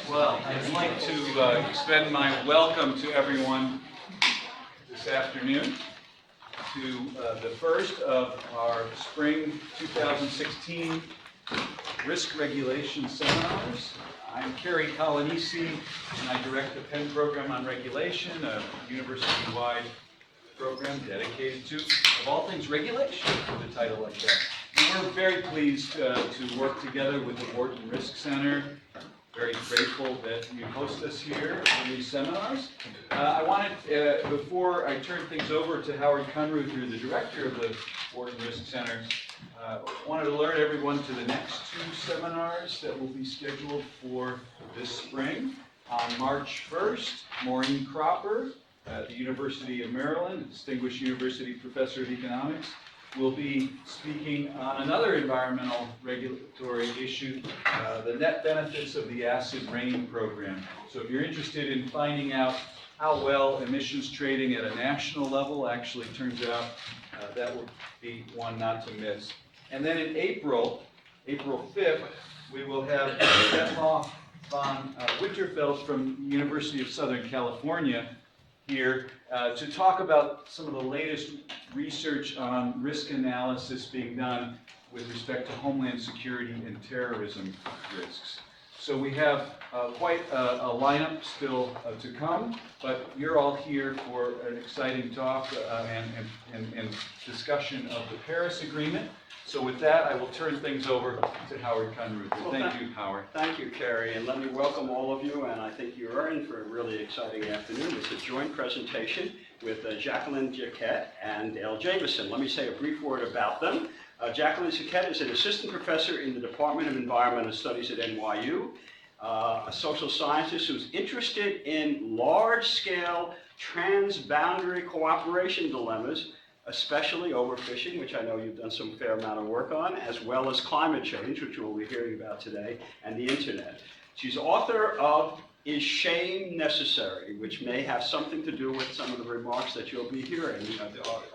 Well, I'd like to extend my welcome to everyone this afternoon to the first of our spring 2016 risk regulation seminars. I'm Kerry Colanisi, and I direct the Penn program on regulation, a university-wide program dedicated to, of all things, regulation, with a title like that. And we're very pleased to work together with the Wharton Risk Center. Very grateful that you host us here for these seminars. I wanted, before I turn things over to Howard Kunruth, who's the director of the Wharton Risk Center, wanted to alert everyone to the next two seminars that will be scheduled for this spring. On March 1st, Maureen Cropper at the University of Maryland, a distinguished university professor of economics, will be speaking on another environmental regulatory issue, the net benefits of the acid rain program. So if you're interested in finding out how well emissions trading at a national level actually turns out, that will be one not to miss. And then in April 5th, we will have Detloff von Winterfeld from the University of Southern California here to talk about some of the latest research on risk analysis being done with respect to homeland security and terrorism risks. So we have quite a lineup still to come, but you're all here for an exciting talk and discussion of the Paris Agreement. So with that, I will turn things over to Howard Kunruth. Well, thank you, Howard. Thank you, Kerry, and let me welcome all of you, and I think you're in for a really exciting afternoon. It's a joint presentation with Jacquet and Dale Jamieson. Let me say a brief word about them. Jacquet is an assistant professor in the Department of Environmental Studies at NYU, a social scientist who's interested in large-scale transboundary cooperation dilemmas, especially overfishing, which I know you've done some fair amount of work on, as well as climate change, which we'll be hearing about today, and the internet. She's author of Is Shame Necessary?, which may have something to do with some of the remarks that you'll be hearing.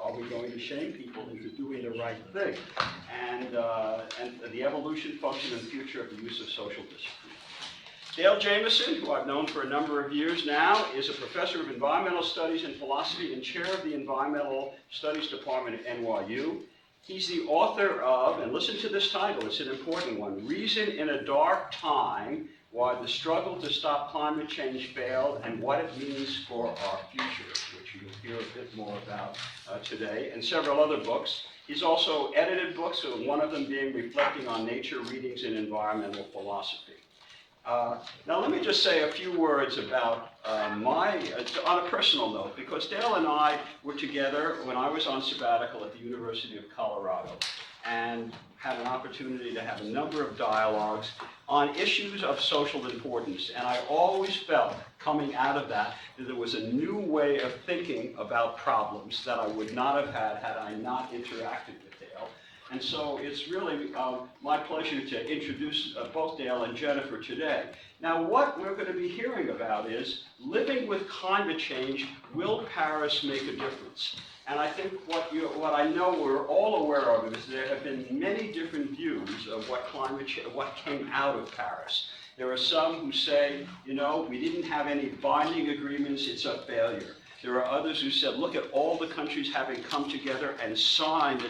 Are we going to shame people into doing the right thing? And the evolution, function, and future of the use of social discipline. Dale Jamieson, who I've known for a number of years now, is a professor of environmental studies and philosophy and chair of the Environmental Studies Department at NYU. He's the author of, and listen to this title, it's an important one, Reason in a Dark Time, Why the Struggle to Stop Climate Change Failed and What It Means for Our Future, which you'll hear a bit more about today, and several other books. He's also edited books, one of them being Reflecting on Nature, Readings in Environmental Philosophy. Now let me just say a few words about on a personal note, because Dale and I were together when I was on sabbatical at the University of Colorado and had an opportunity to have a number of dialogues on issues of social importance. And I always felt, coming out of that there was a new way of thinking about problems that I would not have had I not interacted with Dale. And so it's really my pleasure to introduce both Dale and Jennifer today. Now, what we're going to be hearing about is living with climate change. Will Paris make a difference? And I think what I know we're all aware of is there have been many different views of what came out of Paris. There are some who say, you know, we didn't have any binding agreements, it's a failure. There are others who said, look at all the countries having come together and signed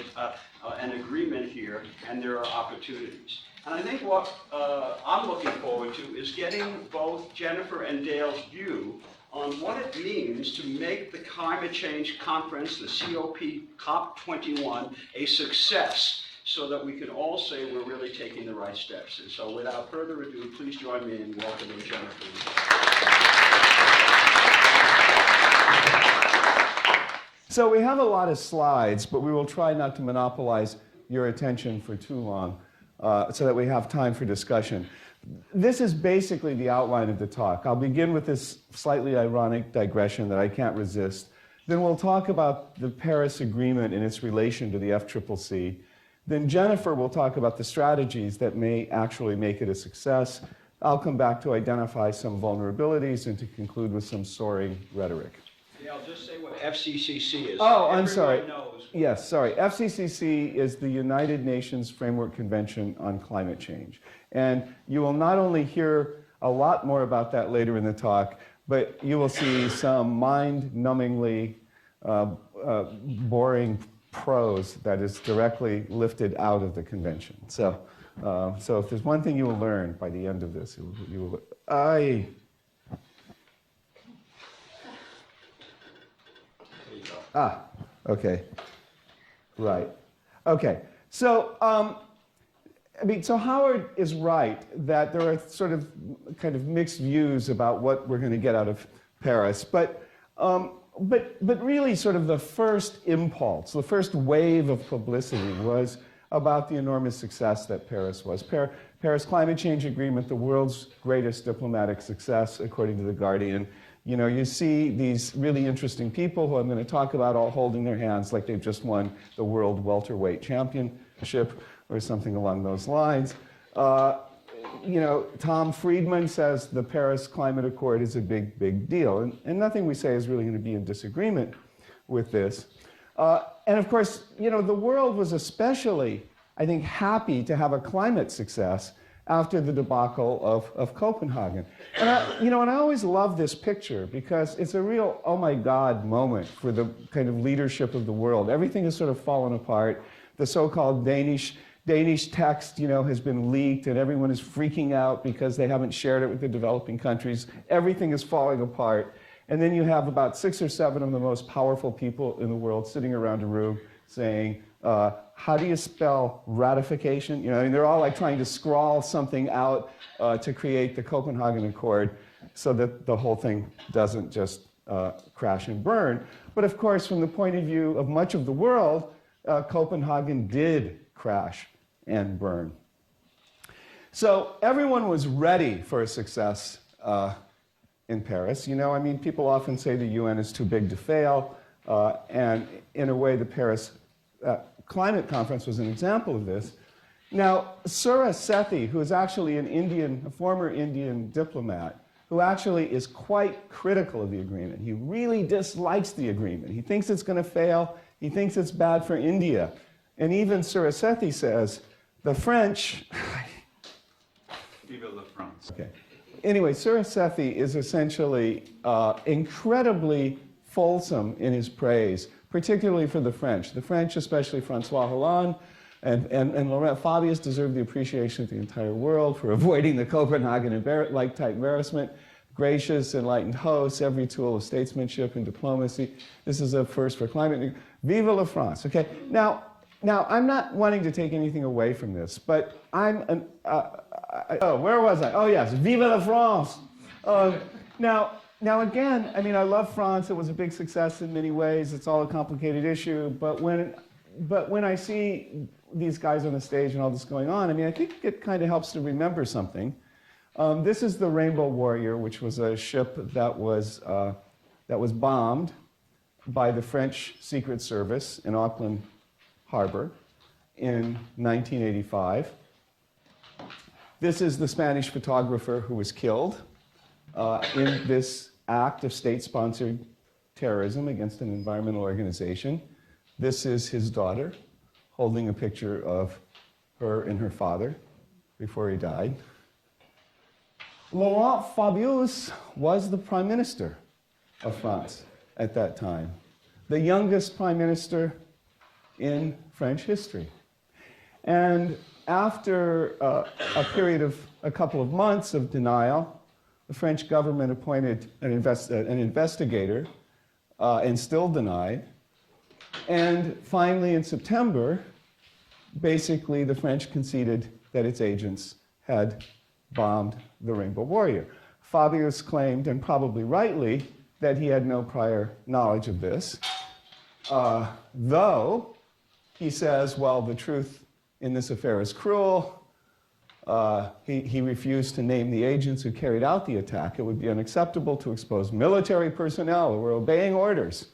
an agreement here, and there are opportunities. And I think what I'm looking forward to is getting both Jennifer and Dale's view on what it means to make the climate change conference, the COP21, a success, so that we can all say we're really taking the right steps. And so without further ado, please join me in welcoming Jennifer. So we have a lot of slides, but we will try not to monopolize your attention for too long so that we have time for discussion. This is basically the outline of the talk. I'll begin with this slightly ironic digression that I can't resist. Then we'll talk about the Paris Agreement and its relation to the FCCC. Then Jennifer will talk about the strategies that may actually make it a success. I'll come back to identify some vulnerabilities and to conclude with some soaring rhetoric. Yeah, I'll just say what FCCC is. Oh, I'm sorry. Knows. Yes, sorry. FCCC is the United Nations Framework Convention on Climate Change. And you will not only hear a lot more about that later in the talk, but you will see some mind-numbingly boring prose that is directly lifted out of the convention. So if there's one thing you will learn by the end of this, you will okay. Right. Okay. So, so Howard is right that there are sort of kind of mixed views about what we're going to get out of Paris, but really sort of the first impulse, the first wave of publicity was about the enormous success that Paris was. Paris Climate Change Agreement, the world's greatest diplomatic success, according to The Guardian. You know, you see these really interesting people who I'm going to talk about all holding their hands like they've just won the World Welterweight Championship or something along those lines. You know, Tom Friedman says the Paris Climate Accord is a big, big deal. And nothing we say is really going to be in disagreement with this. And of course, you know, the world was especially, I think, happy to have a climate success after the debacle of Copenhagen. And I always love this picture because it's a real, oh my God moment for the kind of leadership of the world. Everything has sort of fallen apart. The so-called Danish text, you know, has been leaked and everyone is freaking out because they haven't shared it with the developing countries. Everything is falling apart. And then you have about 6 or 7 of the most powerful people in the world sitting around a room saying, how do you spell ratification? You know, I mean, they're all like trying to scrawl something out to create the Copenhagen Accord so that the whole thing doesn't just crash and burn. But of course, from the point of view of much of the world, Copenhagen did crash and burn. So everyone was ready for a success in Paris. You know, I mean, people often say the UN is too big to fail, and in a way, the Paris Climate Conference was an example of this. Now, Surya Sethi, who is actually a former Indian diplomat, who actually is quite critical of the agreement. He really dislikes the agreement. He thinks it's going to fail. He thinks it's bad for India. And even Surya Sethi says, the French... Vive la France. Okay. Anyway, Surya Sethi is essentially incredibly fulsome in his praise, particularly for the French. The French, especially Francois Hollande and Laurent Fabius, deserve the appreciation of the entire world for avoiding the Copenhagen-like type embarrassment. Gracious, enlightened hosts, every tool of statesmanship and diplomacy. This is a first for climate. Vive la France. Okay. Now, I'm not wanting to take anything away from this, but where was I? Oh, yes, Vive la France. Now again, I mean, I love France. It was a big success in many ways. It's all a complicated issue. But when I see these guys on the stage and all this going on, I mean, I think it kind of helps to remember something. This is the Rainbow Warrior, which was a ship that was bombed by the French Secret Service in Auckland Harbor in 1985. This is the Spanish photographer who was killed in this act of state-sponsored terrorism against an environmental organization. This is his daughter holding a picture of her and her father before he died. Laurent Fabius was the prime minister of France at that time, the youngest prime minister in French history. And after a period of a couple of months of denial, the French government appointed an investigator and still denied. And finally, in September, basically the French conceded that its agents had bombed the Rainbow Warrior. Fabius claimed, and probably rightly, that he had no prior knowledge of this, though he says, well, the truth in this affair is cruel. He refused to name the agents who carried out the attack. It would be unacceptable to expose military personnel who were obeying orders,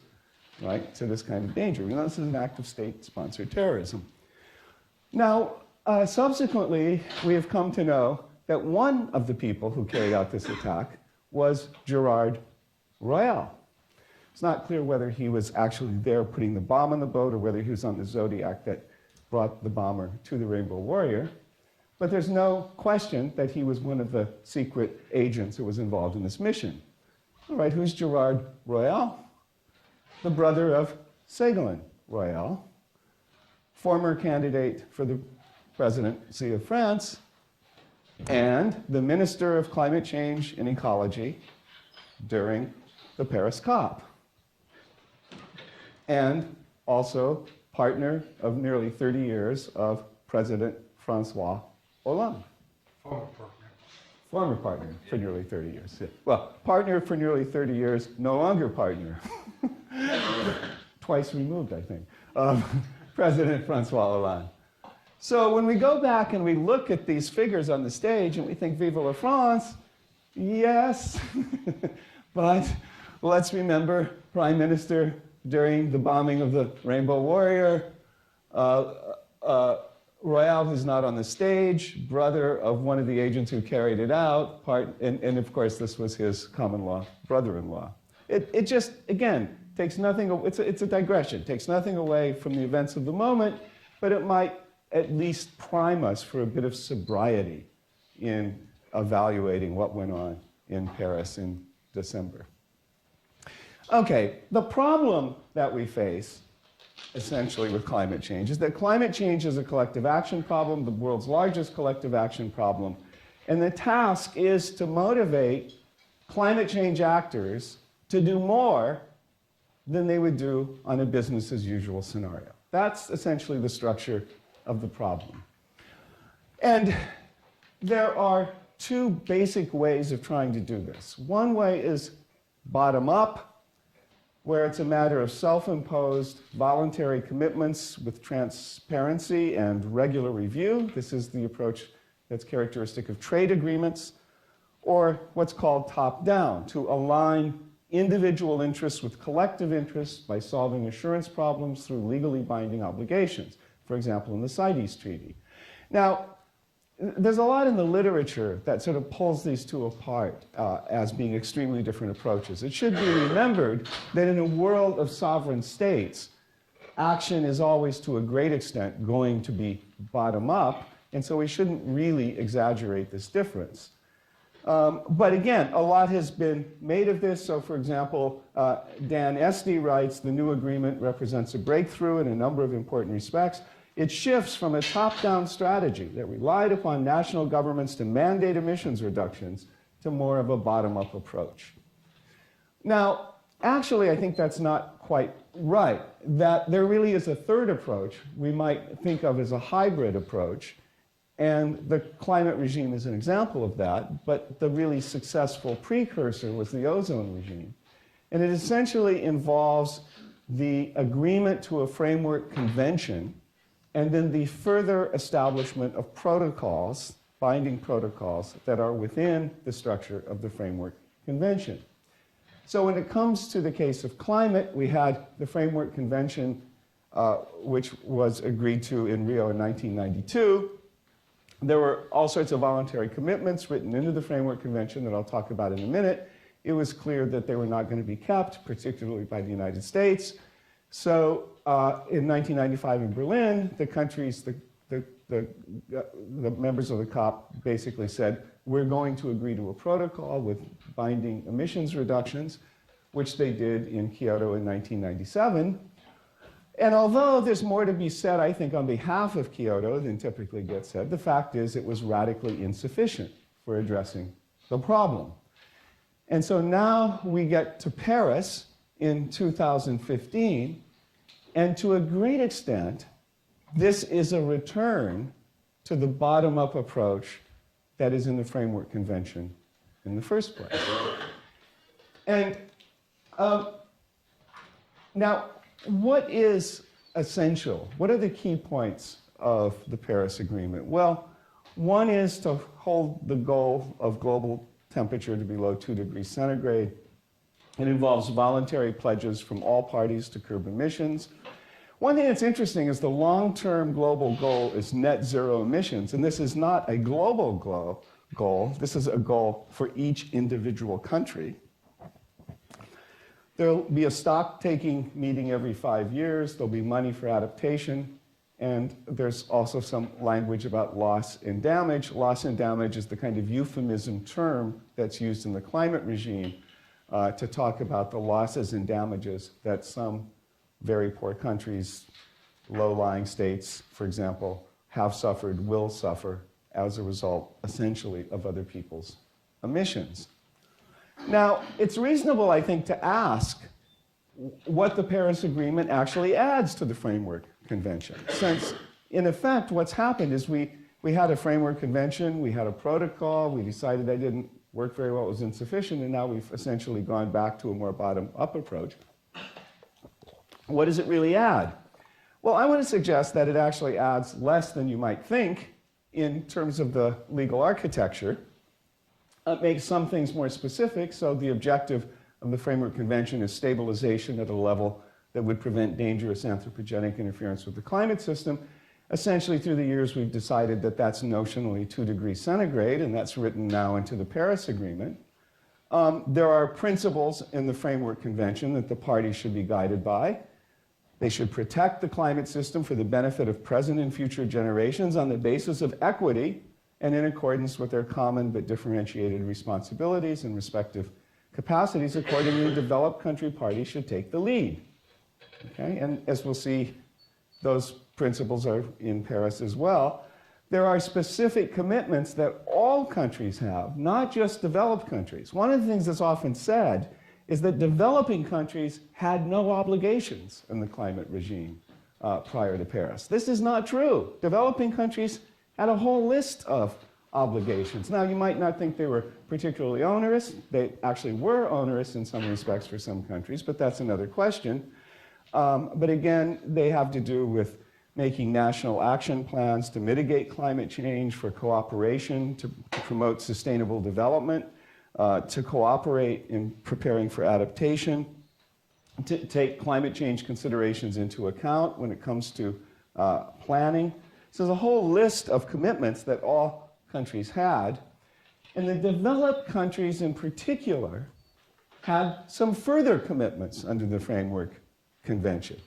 right, to this kind of danger. You know, this is an act of state-sponsored terrorism. Now, subsequently, we have come to know that one of the people who carried out this attack was Gerard Royal. It's not clear whether he was actually there putting the bomb on the boat or whether he was on the Zodiac that brought the bomber to the Rainbow Warrior. but there's no question that he was one of the secret agents who was involved in this mission. All right, who's Gerard Royal? The brother of Ségolène Royal, former candidate for the presidency of France, and the Minister of Climate Change and Ecology during the Paris COP. And also partner of nearly 30 years of President François Hollande. Former partner for nearly 30 years. Yeah. Well, partner for nearly 30 years, no longer partner. Twice removed, I think, of President François Hollande. So when we go back and we look at these figures on the stage and we think, Vive la France, yes, but let's remember Prime Minister during the bombing of the Rainbow Warrior, Royal, who's not on the stage, brother of one of the agents who carried it out, and of course this was his common law brother-in-law. It just, again, takes nothing, it's a digression, takes nothing away from the events of the moment, but it might at least prime us for a bit of sobriety in evaluating what went on in Paris in December. Okay, the problem that we face essentially with climate change is that climate change is a collective action problem, the world's largest collective action problem, and the task is to motivate climate change actors to do more than they would do on a business as usual scenario. That's essentially the structure of the problem. And there are two basic ways of trying to do this. One way is bottom up, where it's a matter of self-imposed voluntary commitments with transparency and regular review. This is the approach that's characteristic of trade agreements, or what's called top-down, to align individual interests with collective interests by solving assurance problems through legally binding obligations, for example, in the CITES Treaty. Now, there's a lot in the literature that sort of pulls these two apart as being extremely different approaches. It should be remembered that in a world of sovereign states, action is always to a great extent going to be bottom up, and so we shouldn't really exaggerate this difference. But again, a lot has been made of this. So for example, Dan Esty writes, the new agreement represents a breakthrough in a number of important respects. It shifts from a top-down strategy that relied upon national governments to mandate emissions reductions to more of a bottom-up approach. Now, actually, I think that's not quite right, that there really is a third approach we might think of as a hybrid approach, and the climate regime is an example of that, but the really successful precursor was the ozone regime. And it essentially involves the agreement to a framework convention and then the further establishment of protocols, binding protocols, that are within the structure of the Framework Convention. So when it comes to the case of climate, we had the Framework Convention, which was agreed to in Rio in 1992. There were all sorts of voluntary commitments written into the Framework Convention that I'll talk about in a minute. It was clear that they were not going to be kept, particularly by the United States. So in 1995 in Berlin, the countries, the members of the COP basically said, we're going to agree to a protocol with binding emissions reductions, which they did in Kyoto in 1997. And although there's more to be said, I think, on behalf of Kyoto than typically gets said, the fact is it was radically insufficient for addressing the problem. And so now we get to Paris in 2015, and to a great extent, this is a return to the bottom-up approach that is in the Framework Convention in the first place. And now, what is essential? What are the key points of the Paris Agreement? Well, one is to hold the goal of global temperature to below 2 degrees centigrade. It involves voluntary pledges from all parties to curb emissions. One thing that's interesting is the long-term global goal is net zero emissions, and this is not a global goal. This is a goal for each individual country. There'll be a stock-taking meeting every 5 years. There'll be money for adaptation. And there's also some language about loss and damage. Loss and damage is the kind of euphemism term that's used in the climate regime to talk about the losses and damages that some very poor countries, low-lying states, for example, have suffered, will suffer as a result, essentially, of other people's emissions. Now, it's reasonable, I think, to ask what the Paris Agreement actually adds to the Framework Convention. Since, in effect, what's happened is we had a Framework Convention, we had a protocol, we decided that didn't work very well, it was insufficient, and now we've essentially gone back to a more bottom-up approach. What does it really add? Well, I want to suggest that it actually adds less than you might think in terms of the legal architecture. It makes some things more specific, so the objective of the Framework Convention is stabilization at a level that would prevent dangerous anthropogenic interference with the climate system. Essentially, through the years, we've decided that that's notionally 2 degrees centigrade, and that's written now into the Paris Agreement. There are principles in the Framework Convention that the parties should be guided by. They should protect the climate system for the benefit of present and future generations on the basis of equity and in accordance with their common but differentiated responsibilities and respective capacities. Accordingly, developed country parties should take the lead. Okay? And as we'll see, those principles are in Paris as well. There are specific commitments that all countries have, not just developed countries. One of the things that's often said is that developing countries had no obligations in the climate regime prior to Paris. This is not true. Developing countries had a whole list of obligations. Now, you might not think they were particularly onerous. They actually were onerous in some respects for some countries, but that's another question. But again, they have to do with making national action plans to mitigate climate change, for cooperation, to promote sustainable development, to cooperate in preparing for adaptation, to take climate change considerations into account when it comes to planning. So there's a whole list of commitments that all countries had. And the developed countries in particular had some further commitments under the Framework Convention.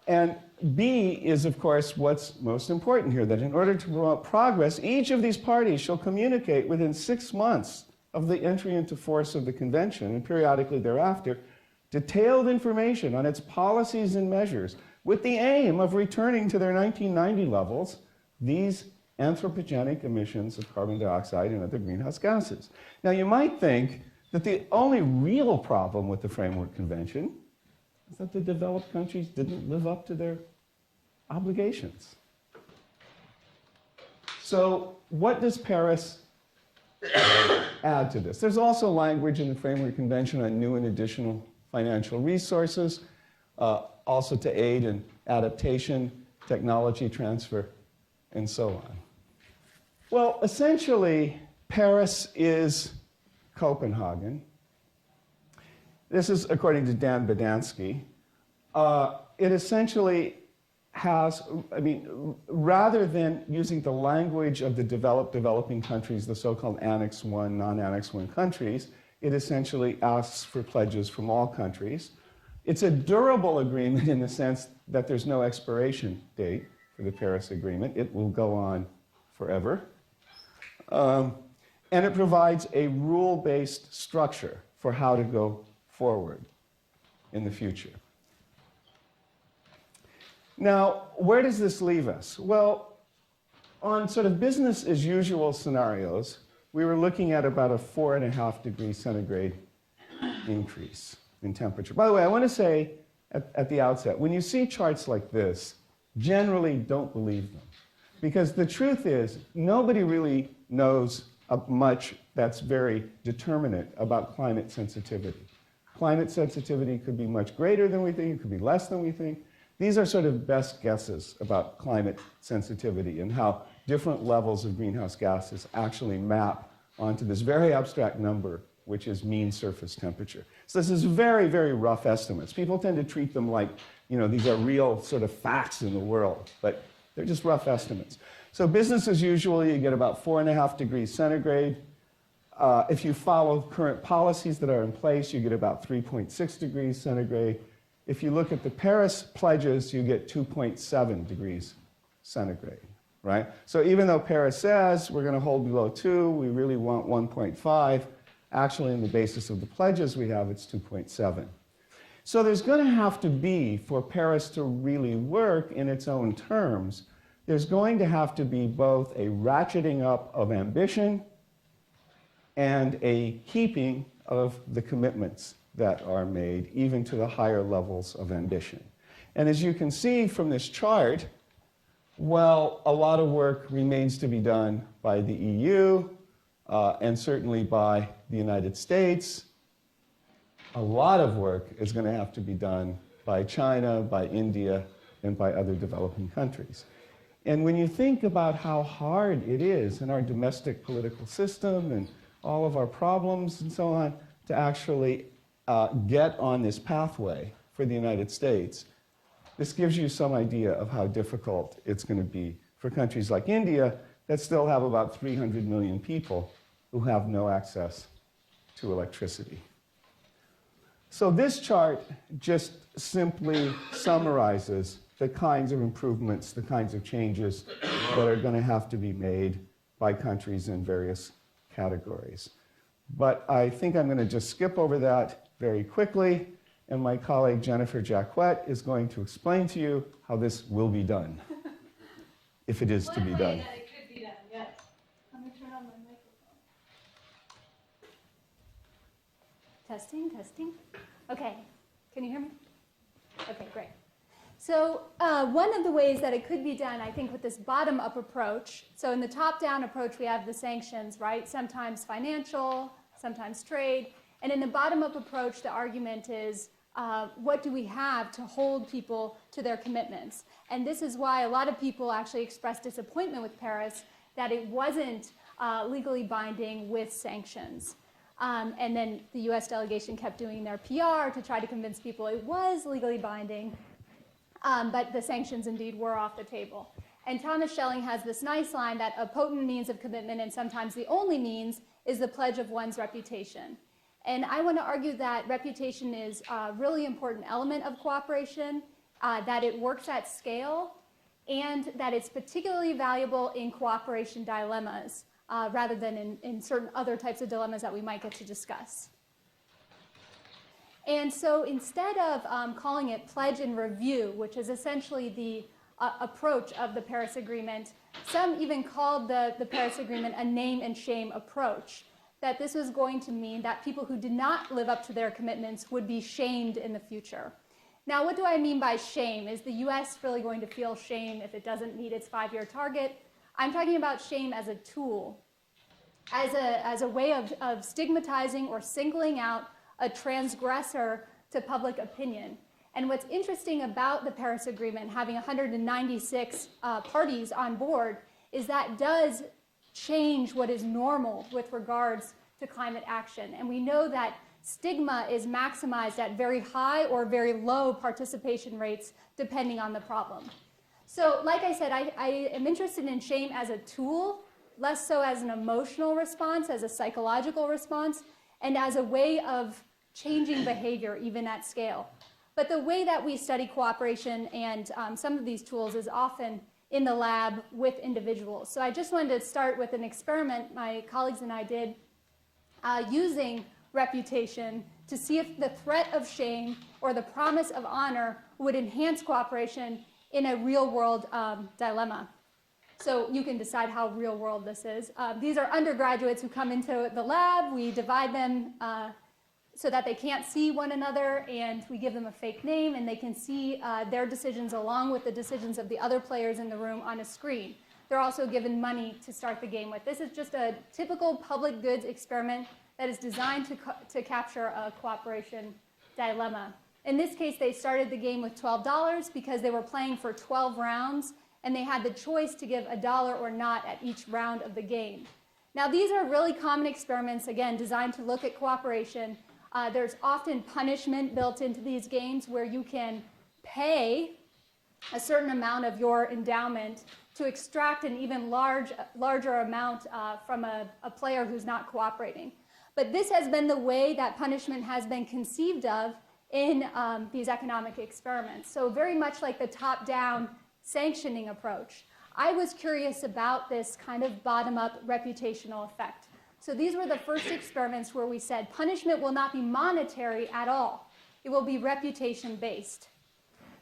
And B is, of course, what's most important here, that in order to promote progress, each of these parties shall communicate within 6 months of the entry into force of the convention, and periodically thereafter, detailed information on its policies and measures with the aim of returning to their 1990 levels these anthropogenic emissions of carbon dioxide and other greenhouse gases. Now, you might think that the only real problem with the Framework Convention is that the developed countries didn't live up to their obligations. So what does Paris add to this? There's also language in the Framework Convention on new and additional financial resources, also to aid in adaptation, technology transfer, and so on. Well, essentially, Paris is Copenhagen. This is according to Dan Badansky. It essentially has, rather than using the language of the developing countries, the so-called Annex I, non-Annex I countries, it essentially asks for pledges from all countries. It's a durable agreement in the sense that there's no expiration date for the Paris Agreement. It will go on forever. And it provides a rule-based structure for how to go forward in the future. Now, where does this leave us? Well, on sort of business as usual scenarios, we were looking at about a 4.5 degrees centigrade increase in temperature. By the way, I want to say at the outset, when you see charts like this, generally don't believe them. Because the truth is, nobody really knows much that's very determinate about climate sensitivity. Climate sensitivity could be much greater than we think, it could be less than we think. These are sort of best guesses about climate sensitivity and how different levels of greenhouse gases actually map onto this very abstract number, which is mean surface temperature. So this is very, very rough estimates. People tend to treat them like, these are real sort of facts in the world, but they're just rough estimates. So business as usual, you get about 4.5 degrees centigrade. If you follow current policies that are in place, you get about 3.6 degrees centigrade. If you look at the Paris pledges, you get 2.7 degrees centigrade, right? So even though Paris says we're going to hold below 2, we really want 1.5, actually in the basis of the pledges we have, it's 2.7. So there's going to have to be, for Paris to really work in its own terms, there's going to have to be both a ratcheting up of ambition and a keeping of the commitments that are made, even to the higher levels of ambition. And as you can see from this chart, well, a lot of work remains to be done by the EU, and certainly by the United States. A lot of work is going to have to be done by China, by India, and by other developing countries. And when you think about how hard it is in our domestic political system and all of our problems and so on to actually get on this pathway for the United States, this gives you some idea of how difficult it's going to be for countries like India that still have about 300 million people who have no access to electricity. So this chart just simply summarizes the kinds of improvements, the kinds of changes that are going to have to be made by countries in various categories. But I think I'm going to just skip over that very quickly, and my colleague Jennifer Jacquet is going to explain to you how this will be done, if it is to be done. That it could be done, yes. Let me turn on my microphone. Testing, testing. Okay, can you hear me? Okay, great. So one of the ways that it could be done, I think, with this bottom-up approach, so in the top-down approach, we have the sanctions, right? Sometimes financial, sometimes trade. And in the bottom-up approach, the argument is, what do we have to hold people to their commitments? And this is why a lot of people actually expressed disappointment with Paris, that it wasn't legally binding with sanctions. And then the US delegation kept doing their PR to try to convince people it was legally binding, but the sanctions indeed were off the table. And Thomas Schelling has this nice line that a potent means of commitment, and sometimes the only means, is the pledge of one's reputation. And I want to argue that reputation is a really important element of cooperation, that it works at scale, and that it's particularly valuable in cooperation dilemmas, rather than in certain other types of dilemmas that we might get to discuss. And so instead of calling it pledge and review, which is essentially the approach of the Paris Agreement, some even called the Paris Agreement a name and shame approach, that this was going to mean that people who did not live up to their commitments would be shamed in the future. Now, what do I mean by shame? Is the US really going to feel shame if it doesn't meet its 5-year target? I'm talking about shame as a tool, as a way of stigmatizing or singling out a transgressor to public opinion. And what's interesting about the Paris Agreement, having 196 parties on board, is that does change what is normal with regards to climate action. And we know that stigma is maximized at very high or very low participation rates, depending on the problem. So, like I said, I am interested in shame as a tool, less so as an emotional response, as a psychological response, and as a way of changing behavior, even at scale. But the way that we study cooperation and some of these tools is often in the lab with individuals. So I just wanted to start with an experiment my colleagues and I did using reputation to see if the threat of shame or the promise of honor would enhance cooperation in a real-world dilemma. So you can decide how real-world this is. These are undergraduates who come into the lab. We divide them so that they can't see one another, and we give them a fake name, and they can see their decisions along with the decisions of the other players in the room on a screen. They're also given money to start the game with. This is just a typical public goods experiment that is designed to capture a cooperation dilemma. In this case, they started the game with $12 because they were playing for 12 rounds, and they had the choice to give $1 or not at each round of the game. Now, these are really common experiments, again, designed to look at cooperation. There's often punishment built into these games where you can pay a certain amount of your endowment to extract an even larger amount from a player who's not cooperating. But this has been the way that punishment has been conceived of in these economic experiments. So very much like the top-down sanctioning approach. I was curious about this kind of bottom-up reputational effect. So these were the first experiments where we said punishment will not be monetary at all. It will be reputation-based.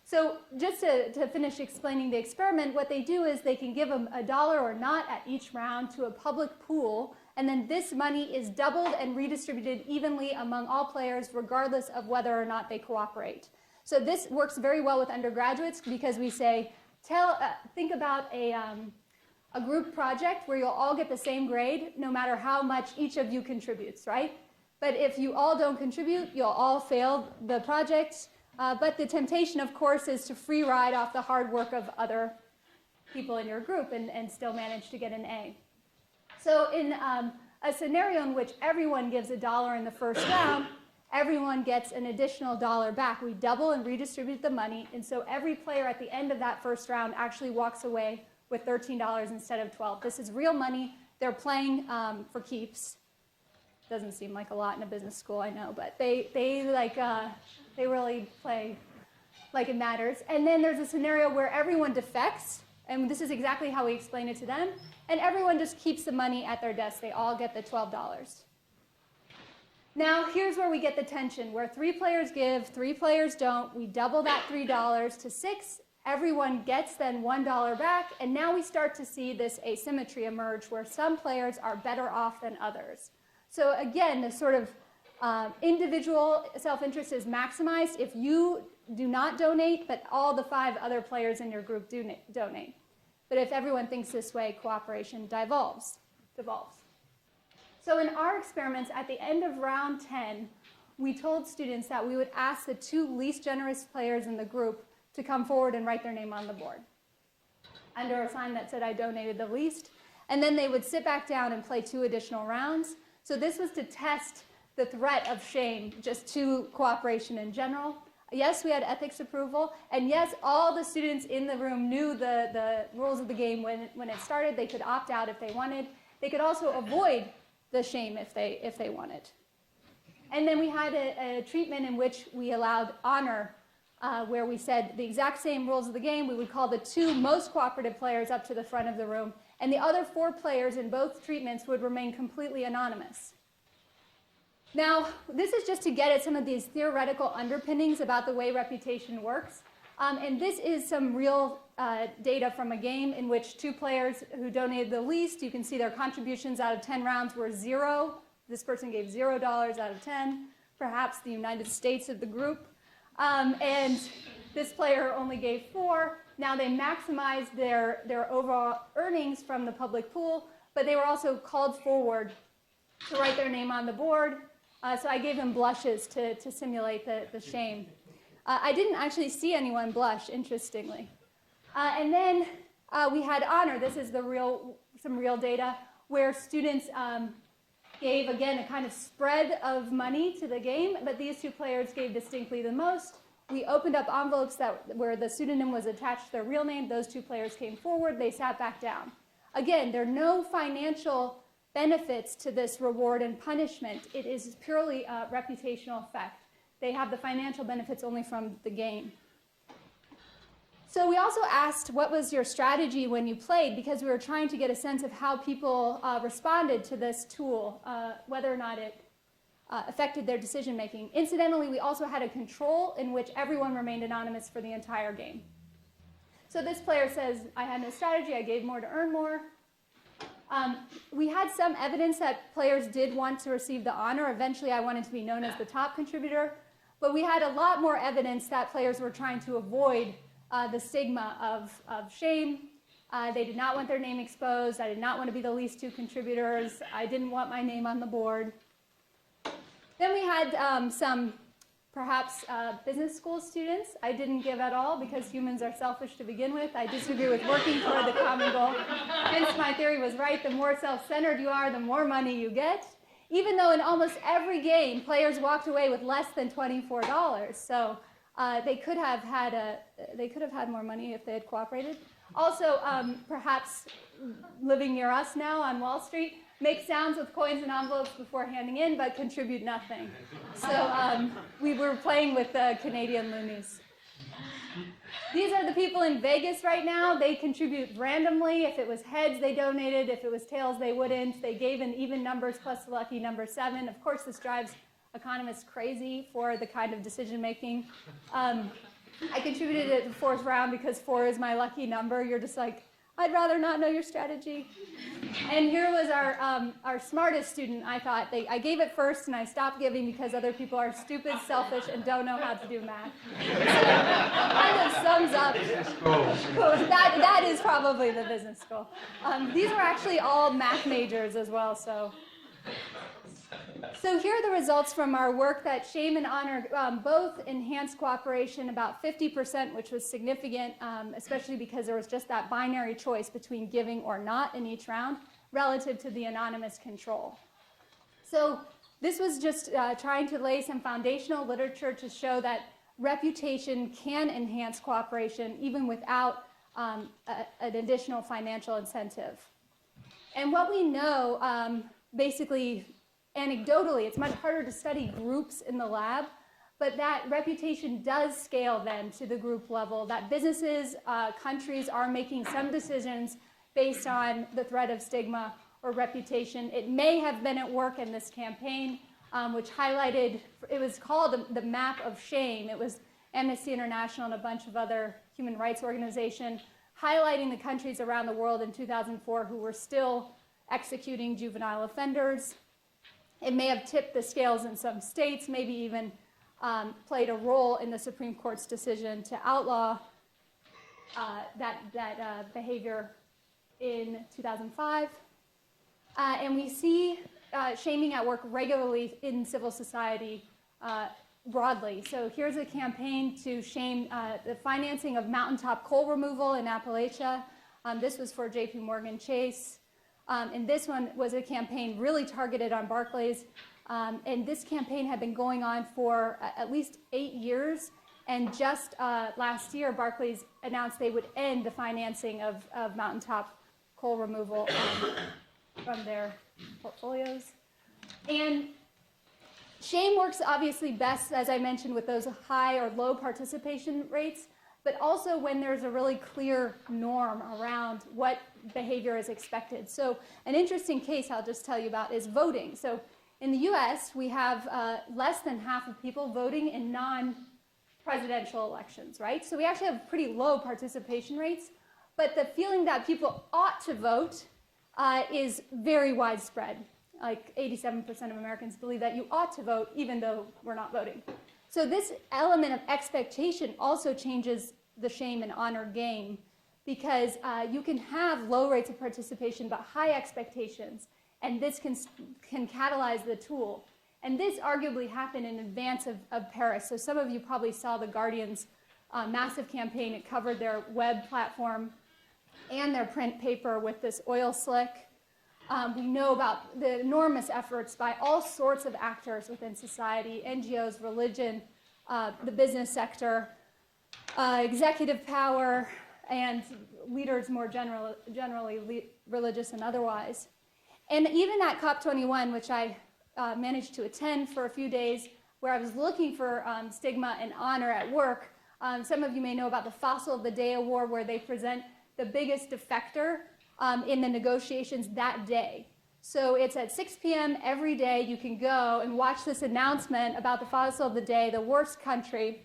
So just to finish explaining the experiment, what they do is they can give them $1 or not at each round to a public pool, and then this money is doubled and redistributed evenly among all players regardless of whether or not they cooperate. So this works very well with undergraduates because we say, think about a group project where you'll all get the same grade no matter how much each of you contributes, right? But if you all don't contribute, you'll all fail the project. But the temptation, of course, is to free ride off the hard work of other people in your group and still manage to get an A. So in a scenario in which everyone gives $1 in the first round, everyone gets an additional $1 back. We double and redistribute the money, and so every player at the end of that first round actually walks away with $13 instead of $12. This is real money. They're playing for keeps. Doesn't seem like a lot in a business school, I know, but they really play like it matters. And then there's a scenario where everyone defects, and this is exactly how we explain it to them, and everyone just keeps the money at their desk. They all get the $12. Now, here's where we get the tension, where 3 players give, 3 players don't. We double that $3 to 6. Everyone gets then $1 back, and now we start to see this asymmetry emerge where some players are better off than others. So again, the sort of individual self-interest is maximized if you do not donate, but all the 5 other players in your group do donate. But if everyone thinks this way, cooperation devolves. So in our experiments, at the end of round 10, we told students that we would ask the 2 least generous players in the group to come forward and write their name on the board under a sign that said, I donated the least. And then they would sit back down and play 2 additional rounds. So this was to test the threat of shame just to cooperation in general. Yes, we had ethics approval, and yes, all the students in the room knew the rules of the game when it started. They could opt out if they wanted. They could also avoid the shame if they wanted. And then we had a treatment in which we allowed honor, where we said the exact same rules of the game. We would call the 2 most cooperative players up to the front of the room, and the other 4 players in both treatments would remain completely anonymous. Now, this is just to get at some of these theoretical underpinnings about the way reputation works. And this is some real data from a game in which 2 players who donated the least, you can see their contributions out of 10 rounds were 0. This person gave $0 out of 10, perhaps the United States of the group. And this player only gave 4. Now they maximized their overall earnings from the public pool, but they were also called forward to write their name on the board. So I gave them blushes to simulate the shame. I didn't actually see anyone blush, interestingly. And then we had honor. This is some real data where students gave, again, a kind of spread of money to the game, but these 2 players gave distinctly the most. We opened up envelopes where the pseudonym was attached to their real name. Those 2 players came forward. They sat back down. Again, there are no financial benefits to this reward and punishment. It is purely a reputational effect. They have the financial benefits only from the game. So we also asked, what was your strategy when you played? Because we were trying to get a sense of how people responded to this tool, whether or not it affected their decision making. Incidentally, we also had a control in which everyone remained anonymous for the entire game. So this player says, I had no strategy, I gave more to earn more. We had some evidence that players did want to receive the honor. Eventually, I wanted to be known as the top contributor. But we had a lot more evidence that players were trying to avoid the stigma of shame. They did not want their name exposed. I did not want to be the least 2 contributors. I didn't want my name on the board. Then we had some perhaps business school students. I didn't give at all because humans are selfish to begin with. I disagree with working toward the common goal. Hence, my theory was right. The more self-centered you are, the more money you get. Even though in almost every game, players walked away with less than $24. So they could have had more money if they had cooperated. Also, perhaps living near us now on Wall Street, make sounds with coins and envelopes before handing in, but contribute nothing. So we were playing with the Canadian loonies. These are the people in Vegas right now. They contribute randomly. If it was heads, they donated. If it was tails, they wouldn't. They gave in even numbers plus the lucky number 7. Of course, this drives economists crazy for the kind of decision making. I contributed at the 4th round because 4 is my lucky number. You're just like, I'd rather not know your strategy. And here was our smartest student, I thought. I gave it first, and I stopped giving because other people are stupid, selfish, and don't know how to do math. So kind of sums up. That is probably the business school. These are actually all math majors as well, so. So here are the results from our work that shame and honor both enhanced cooperation about 50%, which was significant, especially because there was just that binary choice between giving or not in each round relative to the anonymous control. So this was just trying to lay some foundational literature to show that reputation can enhance cooperation even without an additional financial incentive. And what we know, basically, anecdotally, it's much harder to study groups in the lab, but that reputation does scale then to the group level, that businesses, countries are making some decisions based on the threat of stigma or reputation. It may have been at work in this campaign, which highlighted, it was called the map of shame. It was Amnesty International and a bunch of other human rights organizations highlighting the countries around the world in 2004 who were still executing juvenile offenders. It may have tipped the scales in some states, maybe even played a role in the Supreme Court's decision to outlaw that behavior in 2005. And we see shaming at work regularly in civil society broadly. So here's a campaign to shame the financing of mountaintop coal removal in Appalachia. This was for JP Morgan Chase. And this one was a campaign really targeted on Barclays. And this campaign had been going on for at least 8 years. And just last year, Barclays announced they would end the financing of mountaintop coal removal from their portfolios. And shame works obviously best, as I mentioned, with those high or low participation rates, but also when there's a really clear norm around what behavior is expected. So an interesting case I'll just tell you about is voting. So in the US, we have less than half of people voting in non-presidential elections, right? So we actually have pretty low participation rates, but the feeling that people ought to vote is very widespread. Like 87% of Americans believe that you ought to vote even though we're not voting. So this element of expectation also changes the shame and honor game, because you can have low rates of participation but high expectations, and this can catalyze the tool. And this arguably happened in advance of Paris. So some of you probably saw the Guardian's massive campaign. It covered their web platform and their print paper with this oil slick. We know about the enormous efforts by all sorts of actors within society, NGOs, religion, the business sector, executive power, and leaders more generally religious and otherwise. And even at COP21, which I managed to attend for a few days, where I was looking for stigma and honor at work, some of you may know about the Fossil of the Day Award, where they present the biggest defector in the negotiations that day. So it's at 6 p.m. every day. You can go and watch this announcement about the fossil of the day, the worst country,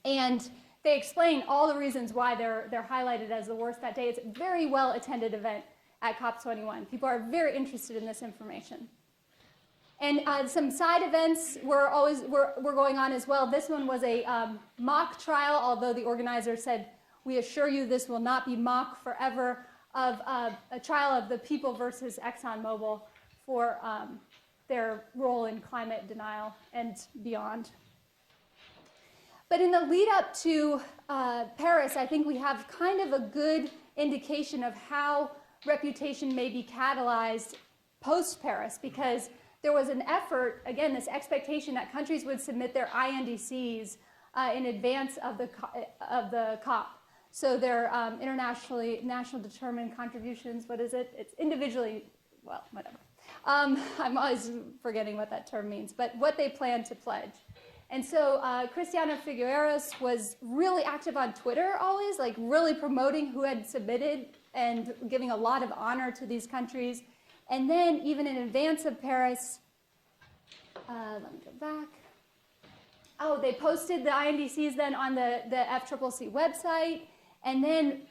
and they explain all the reasons why they're highlighted as the worst that day. It's a very well-attended event at COP21. People are very interested in this information. And some side events were going on as well. This one was a mock trial, although the organizer said, "We assure you this will not be mock forever," of a trial of the people versus ExxonMobil for their role in climate denial and beyond. But in the lead up to Paris, I think we have kind of a good indication of how reputation may be catalyzed post-Paris, because there was an effort, again, this expectation that countries would submit their INDCs in advance of the COP. So they're national determined contributions, what is it? It's individually, well, whatever. I'm always forgetting what that term means, but what they plan to pledge. And so Cristiano Figueres was really active on Twitter always, like really promoting who had submitted and giving a lot of honor to these countries. And then even in advance of Paris, let me go back. Oh, they posted the INDCs then on the FCCC website, and then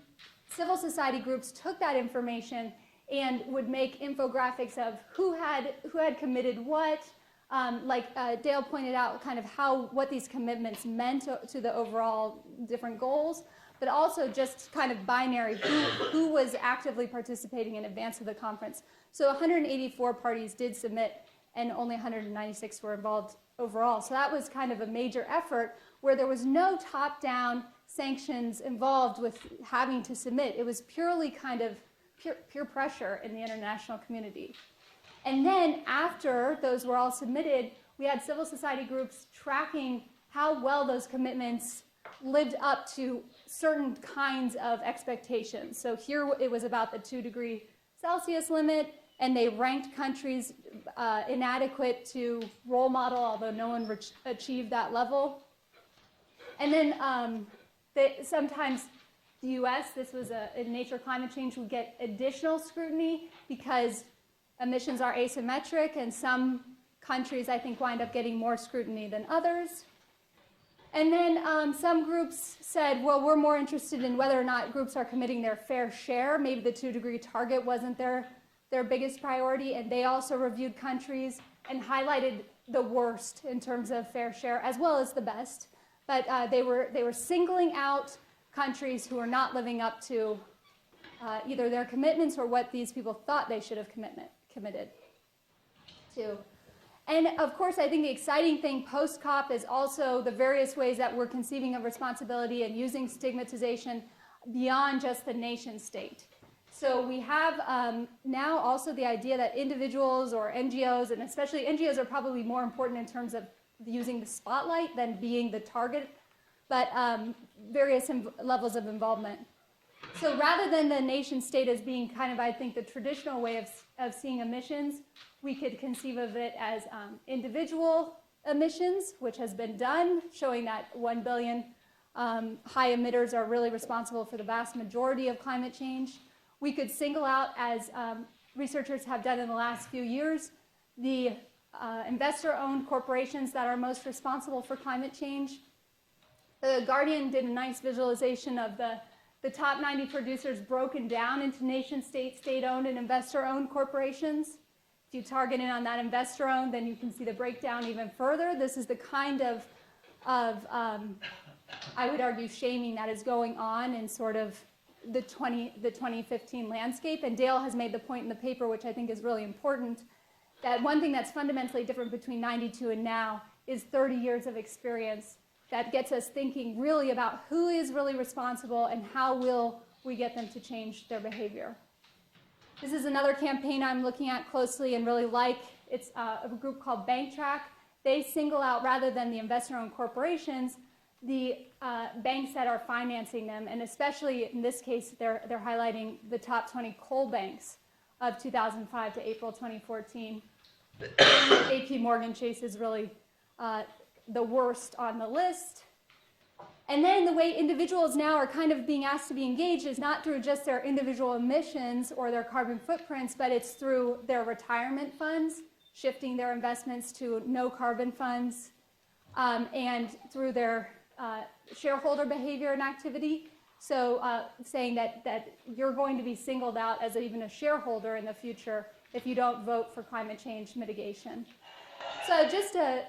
civil society groups took that information and would make infographics of who had committed what, like Dale pointed out, kind of what these commitments meant to the overall different goals, but also just kind of binary who was actively participating in advance of the conference. So 184 parties did submit, and only 196 were involved overall. So that was kind of a major effort where there was no top-down sanctions involved with having to submit. It was purely kind of peer pressure in the international community. And then after those were all submitted, we had civil society groups tracking how well those commitments lived up to certain kinds of expectations. So here it was about the 2 °C limit, and they ranked countries inadequate to role model, although no one achieved that level. And then sometimes the US, this was in Nature Climate Change, would get additional scrutiny because emissions are asymmetric, and some countries, I think, wind up getting more scrutiny than others. And then some groups said, well, we're more interested in whether or not groups are committing their fair share. Maybe the 2-degree target wasn't their biggest priority, and they also reviewed countries and highlighted the worst in terms of fair share, as well as the best. But they were singling out countries who were not living up to either their commitments or what these people thought they should have committed to. And of course, I think the exciting thing post-COP is also the various ways that we're conceiving of responsibility and using stigmatization beyond just the nation state. So we have now also the idea that individuals or NGOs, and especially NGOs are probably more important in terms of using the spotlight than being the target, but various levels of involvement. So rather than the nation state as being kind of, I think, the traditional way of seeing emissions, we could conceive of it as individual emissions, which has been done, showing that 1 billion high emitters are really responsible for the vast majority of climate change. We could single out, as researchers have done in the last few years, the investor-owned corporations that are most responsible for climate change. The Guardian did a nice visualization of the top 90 producers broken down into nation-state, state-owned, and investor-owned corporations. If you target in on that investor-owned, then you can see the breakdown even further. This is the kind of I would argue, shaming that is going on in sort of the 2015 landscape. And Dale has made the point in the paper, which I think is really important, that one thing that's fundamentally different between 92 and now is 30 years of experience that gets us thinking really about who is really responsible and how will we get them to change their behavior. This is another campaign I'm looking at closely and really like. It's a group called BankTrack. They single out, rather than the investor-owned corporations, the banks that are financing them, and especially in this case, they're highlighting the top 20 coal banks of 2005 to April 2014. JP Morgan Chase is really the worst on the list. And then the way individuals now are kind of being asked to be engaged is not through just their individual emissions or their carbon footprints, but it's through their retirement funds, shifting their investments to no carbon funds, and through their shareholder behavior and activity. So saying that you're going to be singled out as even a shareholder in the future if you don't vote for climate change mitigation. So just to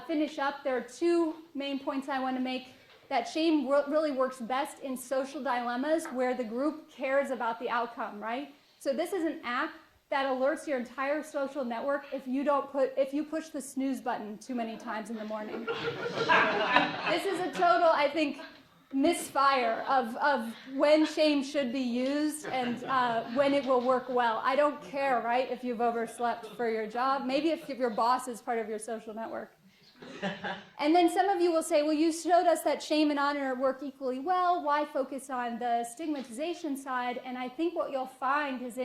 finish up, there are two main points I want to make. That shame really works best in social dilemmas where the group cares about the outcome, right? So this is an app that alerts your entire social network if you push the snooze button too many times in the morning. This is a total, I think, misfire of when shame should be used and when it will work well. I don't care, right, if you've overslept for your job. Maybe if your boss is part of your social network. And then some of you will say, well, you showed us that shame and honor work equally well. Why focus on the stigmatization side? And I think what you'll find is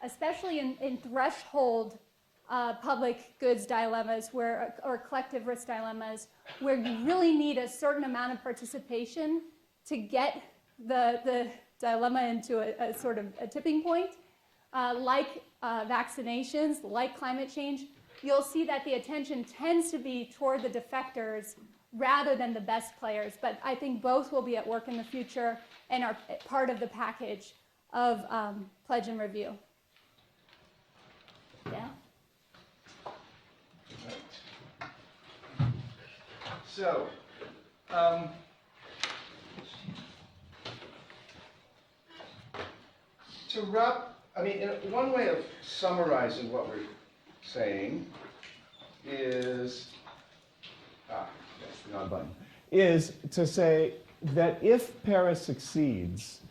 especially in threshold public goods dilemmas or collective risk dilemmas where you really need a certain amount of participation to get the dilemma into a sort of a tipping point, like vaccinations, like climate change, you'll see that the attention tends to be toward the defectors rather than the best players. But I think both will be at work in the future and are part of the package of Pledge and Review. Yeah? So, to wrap, one way of summarizing what we're saying is, yes, the on button, is to say that if Paris succeeds,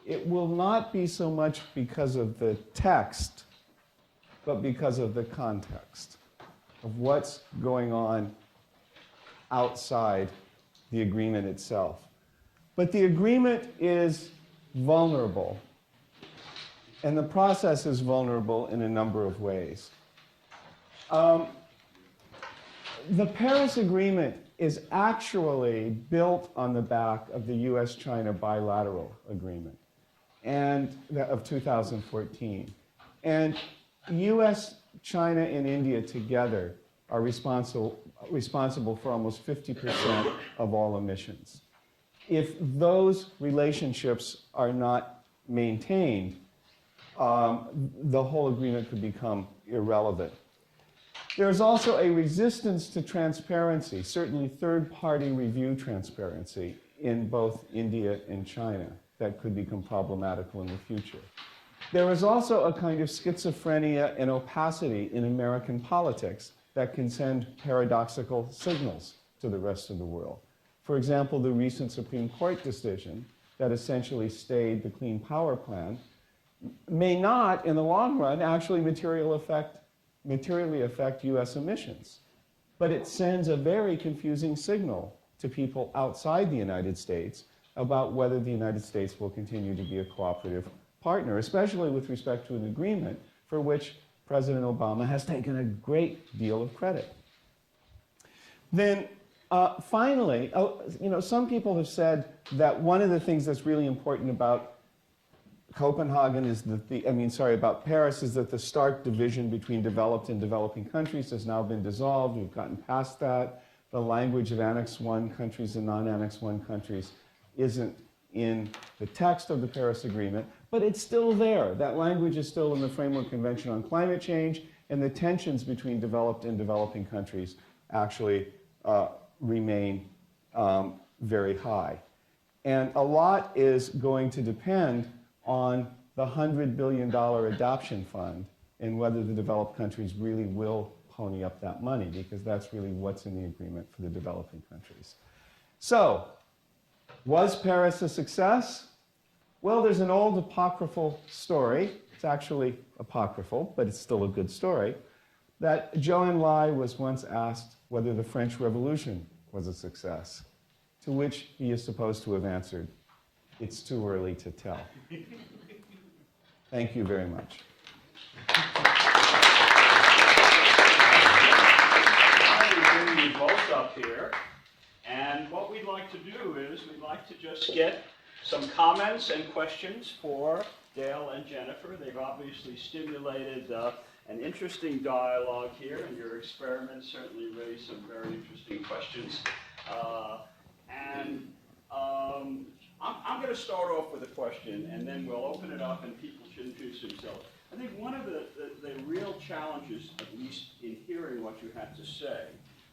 it will not be so much because of the text, but because of the context of what's going on outside the agreement itself. But the agreement is vulnerable, and the process is vulnerable in a number of ways. The Paris Agreement is actually built on the back of the US-China bilateral agreement and of 2014. And US, China, and India together are responsible for almost 50% of all emissions. If those relationships are not maintained, the whole agreement could become irrelevant. There's also a resistance to transparency, certainly third-party review transparency in both India and China that could become problematical in the future. There is also a kind of schizophrenia and opacity in American politics that can send paradoxical signals to the rest of the world. For example, the recent Supreme Court decision that essentially stayed the Clean Power Plan may not, in the long run, actually materially affect US emissions. But it sends a very confusing signal to people outside the United States about whether the United States will continue to be a cooperative partner, especially with respect to an agreement for which President Obama has taken a great deal of credit. Then finally, some people have said that one of the things that's really important about Copenhagen is that about Paris is that the stark division between developed and developing countries has now been dissolved. We've gotten past that. The language of Annex I countries and non-Annex I countries isn't in the text of the Paris Agreement, but it's still there. That language is still in the Framework Convention on Climate Change, and the tensions between developed and developing countries actually remain very high. And a lot is going to depend on the $100 billion adoption fund and whether the developed countries really will pony up that money, because that's really what's in the agreement for the developing countries. So, was Paris a success? Well, there's an old apocryphal story. It's actually apocryphal, but it's still a good story, that Zhou Enlai was once asked whether the French Revolution was a success, to which he is supposed to have answered, "It's too early to tell." Thank you very much. I'm bringing you both up here, and what we'd like to do is we'd like to just get some comments and questions for Dale and Jennifer. They've obviously stimulated an interesting dialogue here, and your experiments certainly raised some very interesting questions. I'm going to start off with a question, and then we'll open it up and people should introduce themselves. I think one of the real challenges, at least in hearing what you had to say,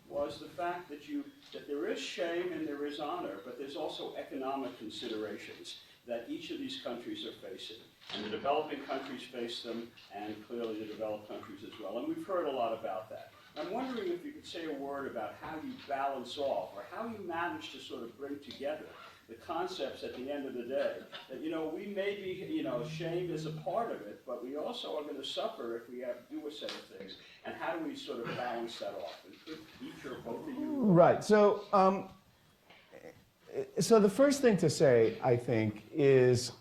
was the fact that there is shame and there is honor, but there's also economic considerations that each of these countries are facing. And the developing countries face them, and clearly the developed countries as well. And we've heard a lot about that. I'm wondering if you could say a word about how you balance off, or how you manage to sort of bring together the concepts at the end of the day. That, we may be, shame is a part of it, but we also are going to suffer if we have to do a set of things. And how do we sort of balance that off? And could each or both of you? Right. So the first thing to say, I think, is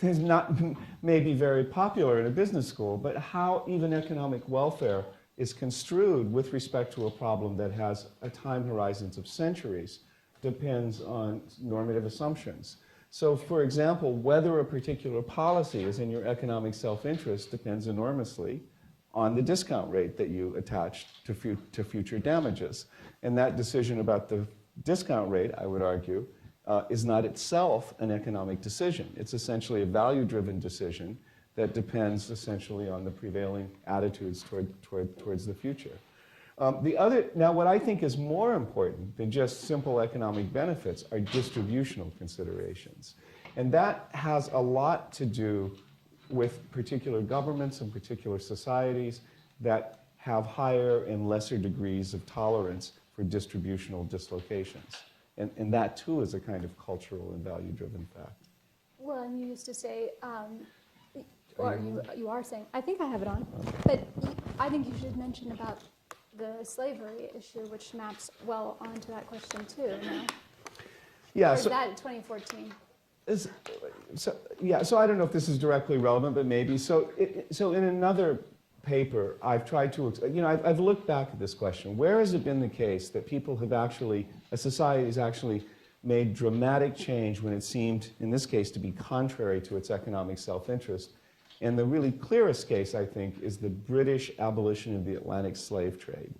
is not maybe very popular in a business school, but how even economic welfare is construed with respect to a problem that has a time horizons of centuries depends on normative assumptions. So, for example, whether a particular policy is in your economic self-interest depends enormously on the discount rate that you attach to future damages. And that decision about the discount rate, I would argue, is not itself an economic decision. It's essentially a value-driven decision that depends essentially on the prevailing attitudes towards the future. Now, what I think is more important than just simple economic benefits are distributional considerations. And that has a lot to do with particular governments and particular societies that have higher and lesser degrees of tolerance for distributional dislocations. And that, too, is a kind of cultural and value-driven fact. Well, and you used to say, or you are saying, I think I have it on, but I think you should mention about the slavery issue, which maps well onto that question, too, no? Yeah, or is that 2014? So I don't know if this is directly relevant, but maybe. So in another paper, I've tried to, I've looked back at this question. Where has it been the case that people have actually, a society has actually made dramatic change when it seemed, in this case, to be contrary to its economic self-interest? And the really clearest case, I think, is the British abolition of the Atlantic slave trade,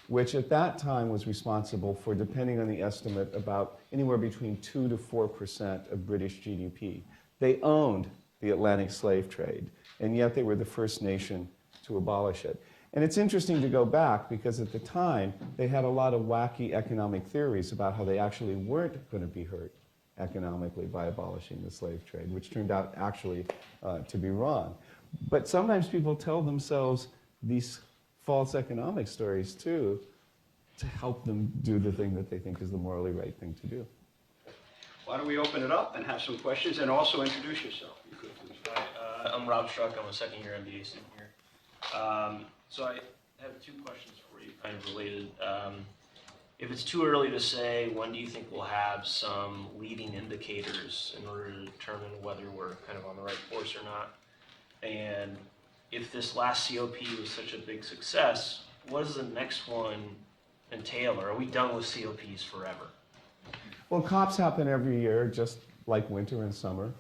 which at that time was responsible for, depending on the estimate, about anywhere between 2 to 4% of British GDP. They owned the Atlantic slave trade, and yet they were the first nation to abolish it. And it's interesting to go back because at the time, they had a lot of wacky economic theories about how they actually weren't going to be hurt economically by abolishing the slave trade, which turned out actually to be wrong. But sometimes people tell themselves these false economic stories too to help them do the thing that they think is the morally right thing to do. Why don't we open it up and have some questions and also introduce yourself? You could, please. Hi, I'm Rob Struck. I'm a second-year MBA student here. So I have two questions for you, kind of related. If it's too early to say, when do you think we'll have some leading indicators in order to determine whether we're kind of on the right course or not? And if this last COP was such a big success, what does the next one entail? Or are we done with COPs forever? Well, COPs happen every year, just like winter and summer.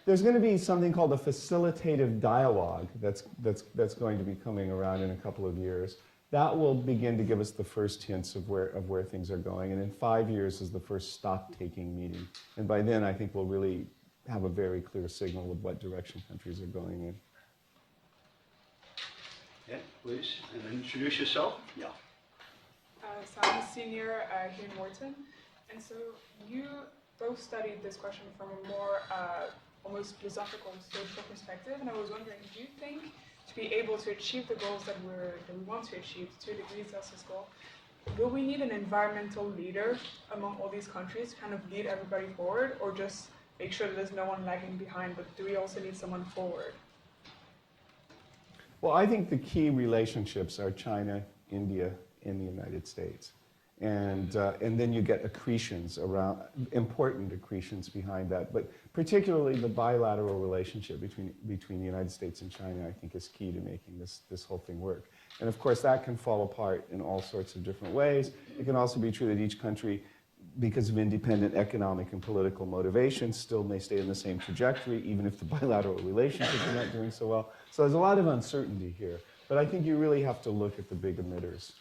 There's going to be something called a facilitative dialogue that's going to be coming around in a couple of years. That will begin to give us the first hints of where things are going. And in 5 years is the first stock-taking meeting. And by then, I think we'll really have a very clear signal of what direction countries are going in. Yeah, please. And then introduce yourself. Yeah. So I'm a senior here in Wharton. And so you both studied this question from a more almost philosophical and social perspective, and I was wondering, do you think to be able to achieve the goals that we want to achieve, the 2 degrees Celsius goal, will we need an environmental leader among all these countries to kind of lead everybody forward, or just make sure that there's no one lagging behind, but do we also need someone forward? Well, I think the key relationships are China, India, and the United States. And then you get accretions around, important accretions behind that. But particularly the bilateral relationship between the United States and China, I think, is key to making this whole thing work. And of course, that can fall apart in all sorts of different ways. It can also be true that each country, because of independent economic and political motivations, still may stay in the same trajectory, even if the bilateral relationships are not doing so well. So there's a lot of uncertainty here. But I think you really have to look at the big emitters.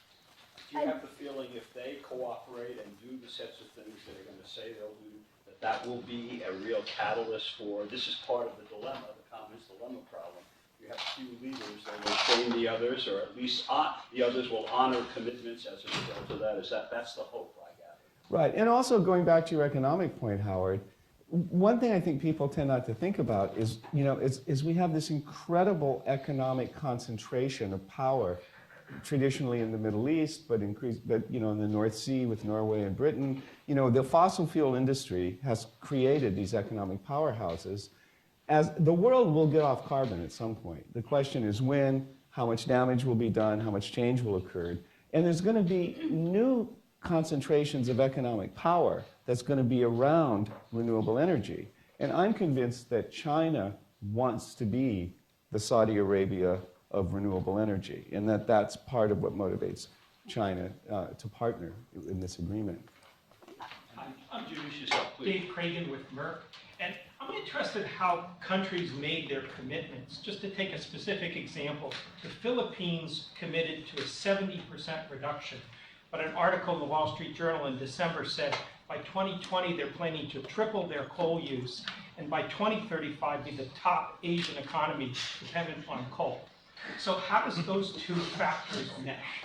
Do you have the feeling if they cooperate and do the sets of things that are going to say they'll do, that will be a real catalyst for, this is part of the dilemma, the commons dilemma problem. You have few leaders that will train the others, or at least the others will honor commitments as a result of that. That's the hope, I gather. Right, and also going back to your economic point, Howard, one thing I think people tend not to think about is, is we have this incredible economic concentration of power traditionally in the Middle East, but in the North Sea with Norway and Britain. The fossil fuel industry has created these economic powerhouses. As the world will get off carbon at some point. The question is when, how much damage will be done, how much change will occur. And there's going to be new concentrations of economic power that's going to be around renewable energy. And I'm convinced that China wants to be the Saudi Arabia of renewable energy, and that that's part of what motivates China to partner in this agreement. Introduce yourself, please. Dave Cragen with Merck. And I'm interested how countries made their commitments. Just to take a specific example, the Philippines committed to a 70% reduction. But an article in the Wall Street Journal in December said by 2020 they're planning to triple their coal use, and by 2035 be the top Asian economy dependent on coal. So how does those two factors mesh?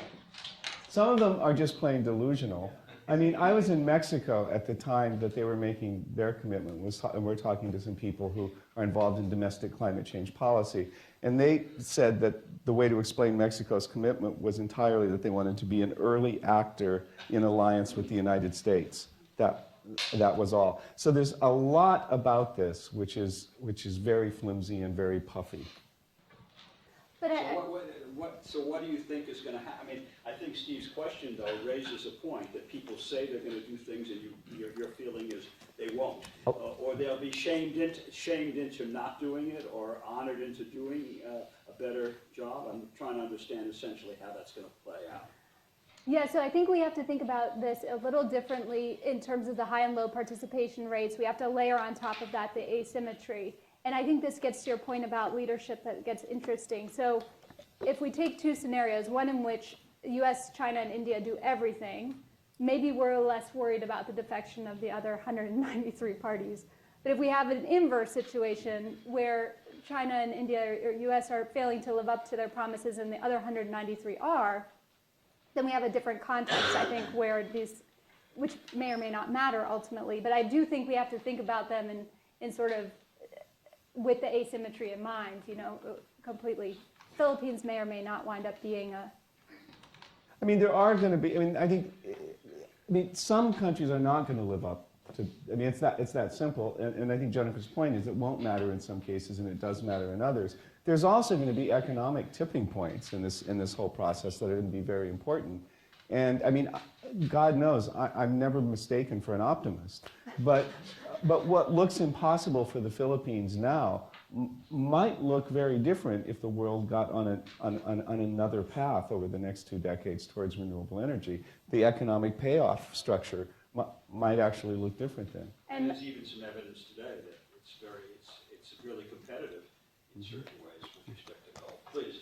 Some of them are just plain delusional. I mean, I was in Mexico at the time that they were making their commitment, and we're talking to some people who are involved in domestic climate change policy, and they said that the way to explain Mexico's commitment was entirely that they wanted to be an early actor in alliance with the United States. That was all. So there's a lot about this which is very flimsy and very puffy. But So what do you think is going to happen? I mean, I think Steve's question, though, raises a point that people say they're going to do things and your feeling is they won't. Or they'll be shamed into not doing it or honored into doing a better job. I'm trying to understand essentially how that's going to play out. yeah, so I think we have to think about this a little differently in terms of the high and low participation rates. We have to layer on top of that the asymmetry. And I think this gets to your point about leadership that gets interesting. So if we take two scenarios, one in which US, China, and India do everything, maybe we're less worried about the defection of the other 193 parties. But if we have an inverse situation where China and India or US are failing to live up to their promises and the other 193 are, then we have a different context, I think, where these, which may or may not matter ultimately, but I do think we have to think about them in sort of with the asymmetry in mind, you know, completely. Philippines may or may not wind up being a... I mean, there are going to be, I mean, some countries are not going to live up to, I mean, it's that simple. And I think Jennifer's point is it won't matter in some cases and it does matter in others. There's also going to be economic tipping points in this whole process that are going to be very important. And I mean, God knows, I'm never mistaken for an optimist. But what looks impossible for the Philippines now might look very different if the world got on another path over the next 2 decades towards renewable energy. The economic payoff structure might actually look different then. And there's even some evidence today that it's really competitive in certain ways with respect to coal. Please.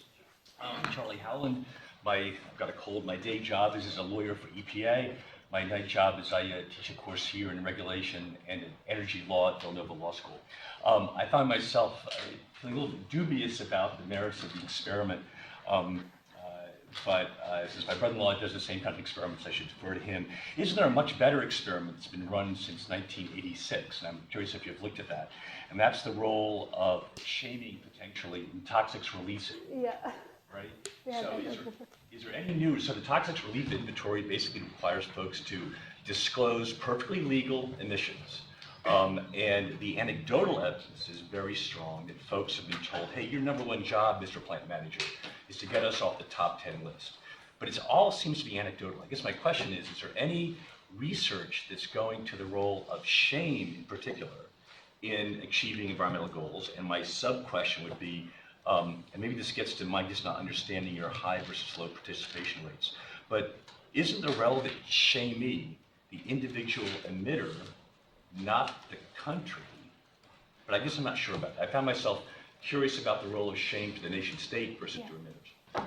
I'm Charlie Howland. I've got a cold. My day job is as a lawyer for EPA. My night job is I teach a course here in regulation and in energy law at Villanova Law School. I found myself feeling a little bit dubious about the merits of the experiment, but since my brother-in-law does the same kind of experiments, I should defer to him. Isn't there a much better experiment that's been run since 1986? And I'm curious if you've looked at that. And that's the role of shaming potentially toxics releasing. Yeah. Right? Yeah, So is there any news? So the toxics relief inventory basically requires folks to disclose perfectly legal emissions. And the anecdotal evidence is very strong that folks have been told, hey, your number one job, Mr. Plant Manager, is to get us off the top 10 list. But it all seems to be anecdotal. I guess my question is there any research that's going to the role of shame in particular in achieving environmental goals? And my sub-question would be, and maybe this gets to my just not understanding your high versus low participation rates, but isn't the relevant shamee the individual emitter, not the country? But I guess I'm not sure about that. I found myself curious about the role of shame to the nation state versus to emitters.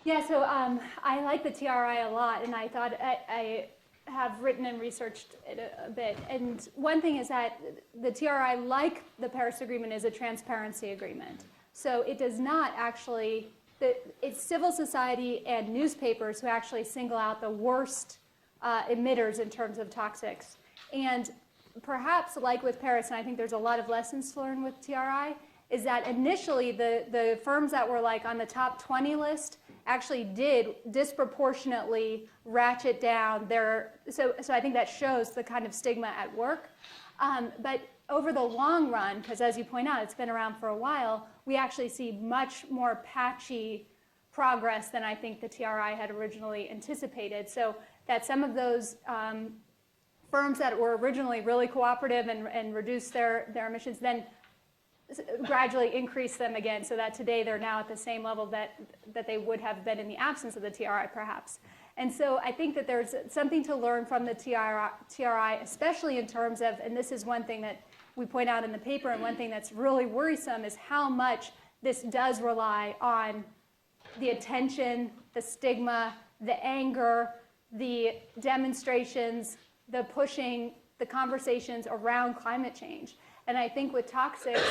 Yeah, so I like the TRI a lot, and I thought I have written and researched it a bit. And one thing is that the TRI, like the Paris Agreement, is a transparency agreement. So it does not actually, it's civil society and newspapers who actually single out the worst emitters in terms of toxics. And perhaps like with Paris, and I think there's a lot of lessons to learn with TRI, is that initially the firms that were like on the top 20 list actually did disproportionately ratchet down their, so I think that shows the kind of stigma at work. But over the long run, because as you point out, it's been around for a while, we actually see much more patchy progress than I think the TRI had originally anticipated. So that some of those firms that were originally really cooperative and reduced their emissions then gradually increase them again, so that today they're now at the same level that they would have been in the absence of the TRI, perhaps. And so I think that there's something to learn from the TRI, especially in terms of, and this is one thing that we point out in the paper, and one thing that's really worrisome is how much this does rely on the attention, the stigma, the anger, the demonstrations, the pushing, the conversations around climate change. And I think with toxics,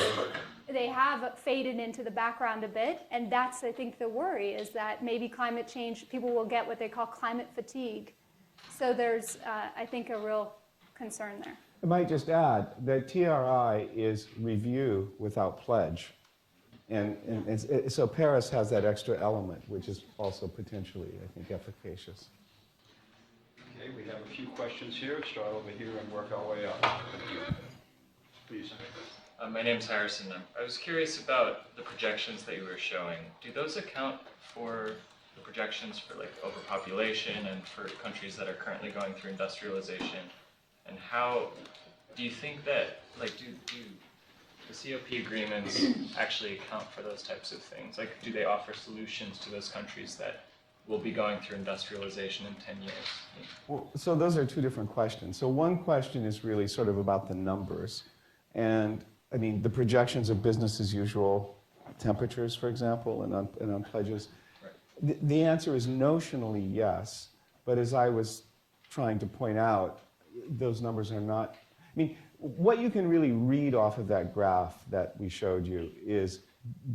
they have faded into the background a bit, and that's, I think, the worry, is that maybe climate change, people will get what they call climate fatigue. So there's, I think, a real concern there. I might just add that TRI is review without pledge. So Paris has that extra element, which is also potentially, I think, efficacious. Okay, we have a few questions here. Start over here and work our way up. Please. My name's Harrison. I was curious about the projections that you were showing. Do those account for the projections for like overpopulation and for countries that are currently going through industrialization? And how do you think that, like, do the COP agreements actually account for those types of things? Like, do they offer solutions to those countries that will be going through industrialization in 10 years? Well, so those are two different questions. So one question is really sort of about the numbers. And I mean, the projections of business as usual temperatures, for example, and on pledges. Right. The answer is notionally yes, but as I was trying to point out, those numbers are not, I mean, what you can really read off of that graph that we showed you is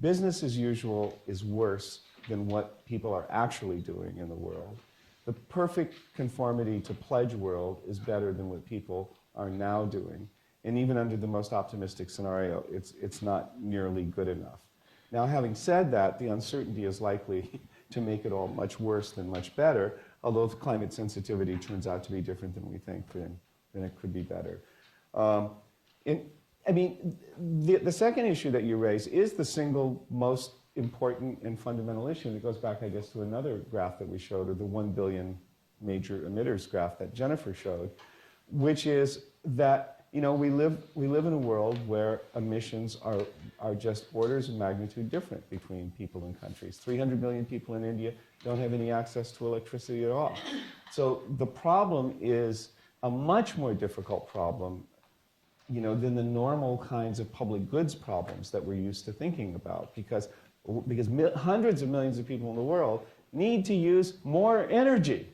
business as usual is worse than what people are actually doing in the world. The perfect conformity to pledge world is better than what people are now doing. And even under the most optimistic scenario, it's not nearly good enough. Now, having said that, the uncertainty is likely to make it all much worse than much better, although if climate sensitivity turns out to be different than we think, then it could be better. I mean, the second issue that you raise is the single most important and fundamental issue, and it goes back, I guess, to another graph that we showed, or the 1 billion major emitters graph that Jennifer showed, which is that, you know, we live in a world where emissions are just orders of magnitude different between people and countries. 300 million people in India don't have any access to electricity at all. So the problem is a much more difficult problem, you know, than the normal kinds of public goods problems that we're used to thinking about, because hundreds of millions of people in the world need to use more energy,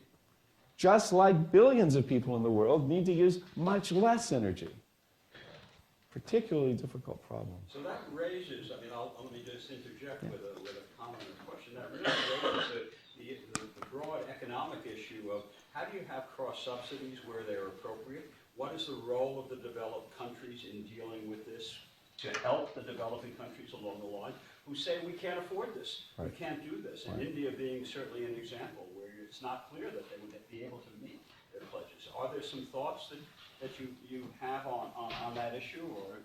just like billions of people in the world need to use much less energy. Particularly difficult problem. So that raises, I mean, let me just interject with a comment or question. That really raises the broad economic issue of how do you have cross-subsidies where they're appropriate? What is the role of the developed countries in dealing with this to help the developing countries along the line who say we can't afford this, we can't do this? And India being certainly an example where it's not clear that they would be able to meet their pledges. Are there some thoughts that you have on that issue, or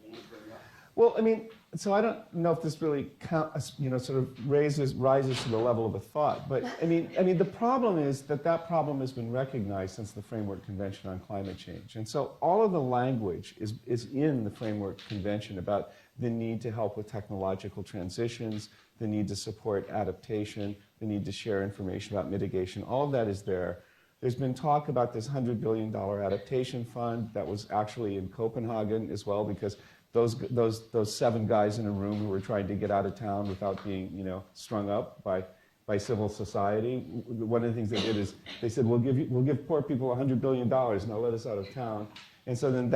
want to bring up? Well, I mean, so I don't know if this really sort of rises to the level of a thought, but I mean, the problem is that problem has been recognized since the Framework Convention on Climate Change, and so all of the language is in the Framework Convention about the need to help with technological transitions, the need to support adaptation, the need to share information about mitigation. All of that is there. There's been talk about this $100 billion adaptation fund that was actually in Copenhagen as well, because those 7 guys in a room who were trying to get out of town without being, you know, strung up by civil society. One of the things they did is they said, we'll give poor people $100 billion, now let us out of town. And so then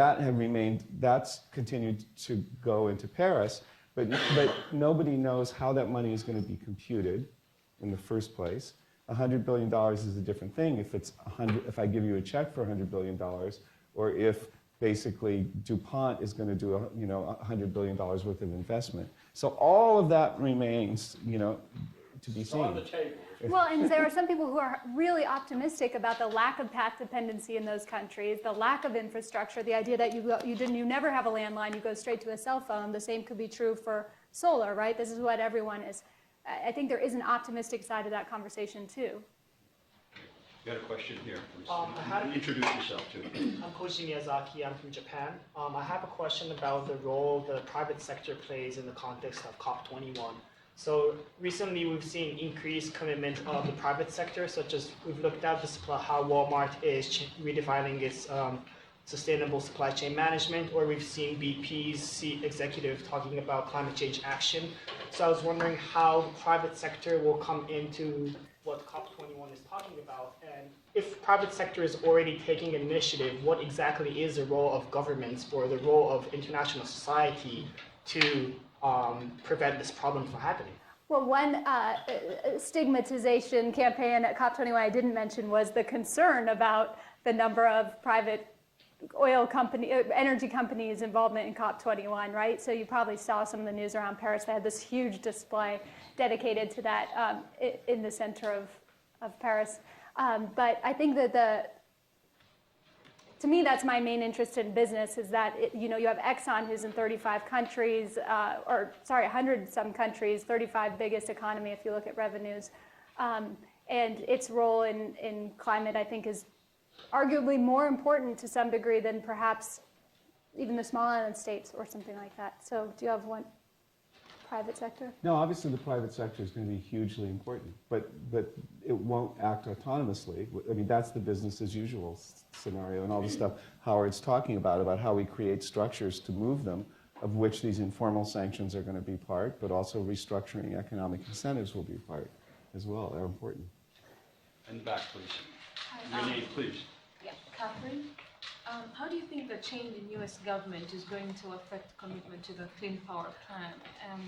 that's continued to go into Paris, but nobody knows how that money is going to be computed in the first place. $100 billion is a different thing if I give you a check for $100 billion, or if basically DuPont is going to do $100 billion worth of investment. So all of that remains, you know, to be seen. On the table. Well, and there are some people who are really optimistic about the lack of path dependency in those countries, the lack of infrastructure, the idea that you never have a landline, you go straight to a cell phone. The same could be true for solar, right? This is what everyone is. I think there is an optimistic side of that conversation too. You had a question here. I had a- Introduce yourself too. I'm Koji Miyazaki. I'm from Japan. I have a question about the role the private sector plays in the context of COP21. So recently we've seen increased commitment of the private sector, such as we've looked at how Walmart is redefining its sustainable supply chain management, or we've seen BP's executive talking about climate change action. So I was wondering how the private sector will come into what COP21 is talking about, and if private sector is already taking initiative, what exactly is the role of governments or the role of international society to prevent this problem from happening? Well, one stigmatization campaign at COP21 I didn't mention was the concern about the number of private energy companies' involvement in COP21, right? So you probably saw some of the news around Paris. They had this huge display dedicated to that in the center of Paris. But I think that to me, that's my main interest in business, is that, you have Exxon, who's in 35 countries, 100 some countries, 35 biggest economy if you look at revenues. And its role in climate, I think, is arguably more important to some degree than perhaps even the small island states or something like that. So do you have one private sector? No, obviously the private sector is going to be hugely important, but it won't act autonomously. I mean, that's the business as usual scenario and all the stuff Howard's talking about how we create structures to move them, of which these informal sanctions are going to be part, but also restructuring economic incentives will be part as well. They're important. In the back, please. Your name, please. Yeah, Catherine. How do you think the change in U.S. government is going to affect commitment to the Clean Power Plan? And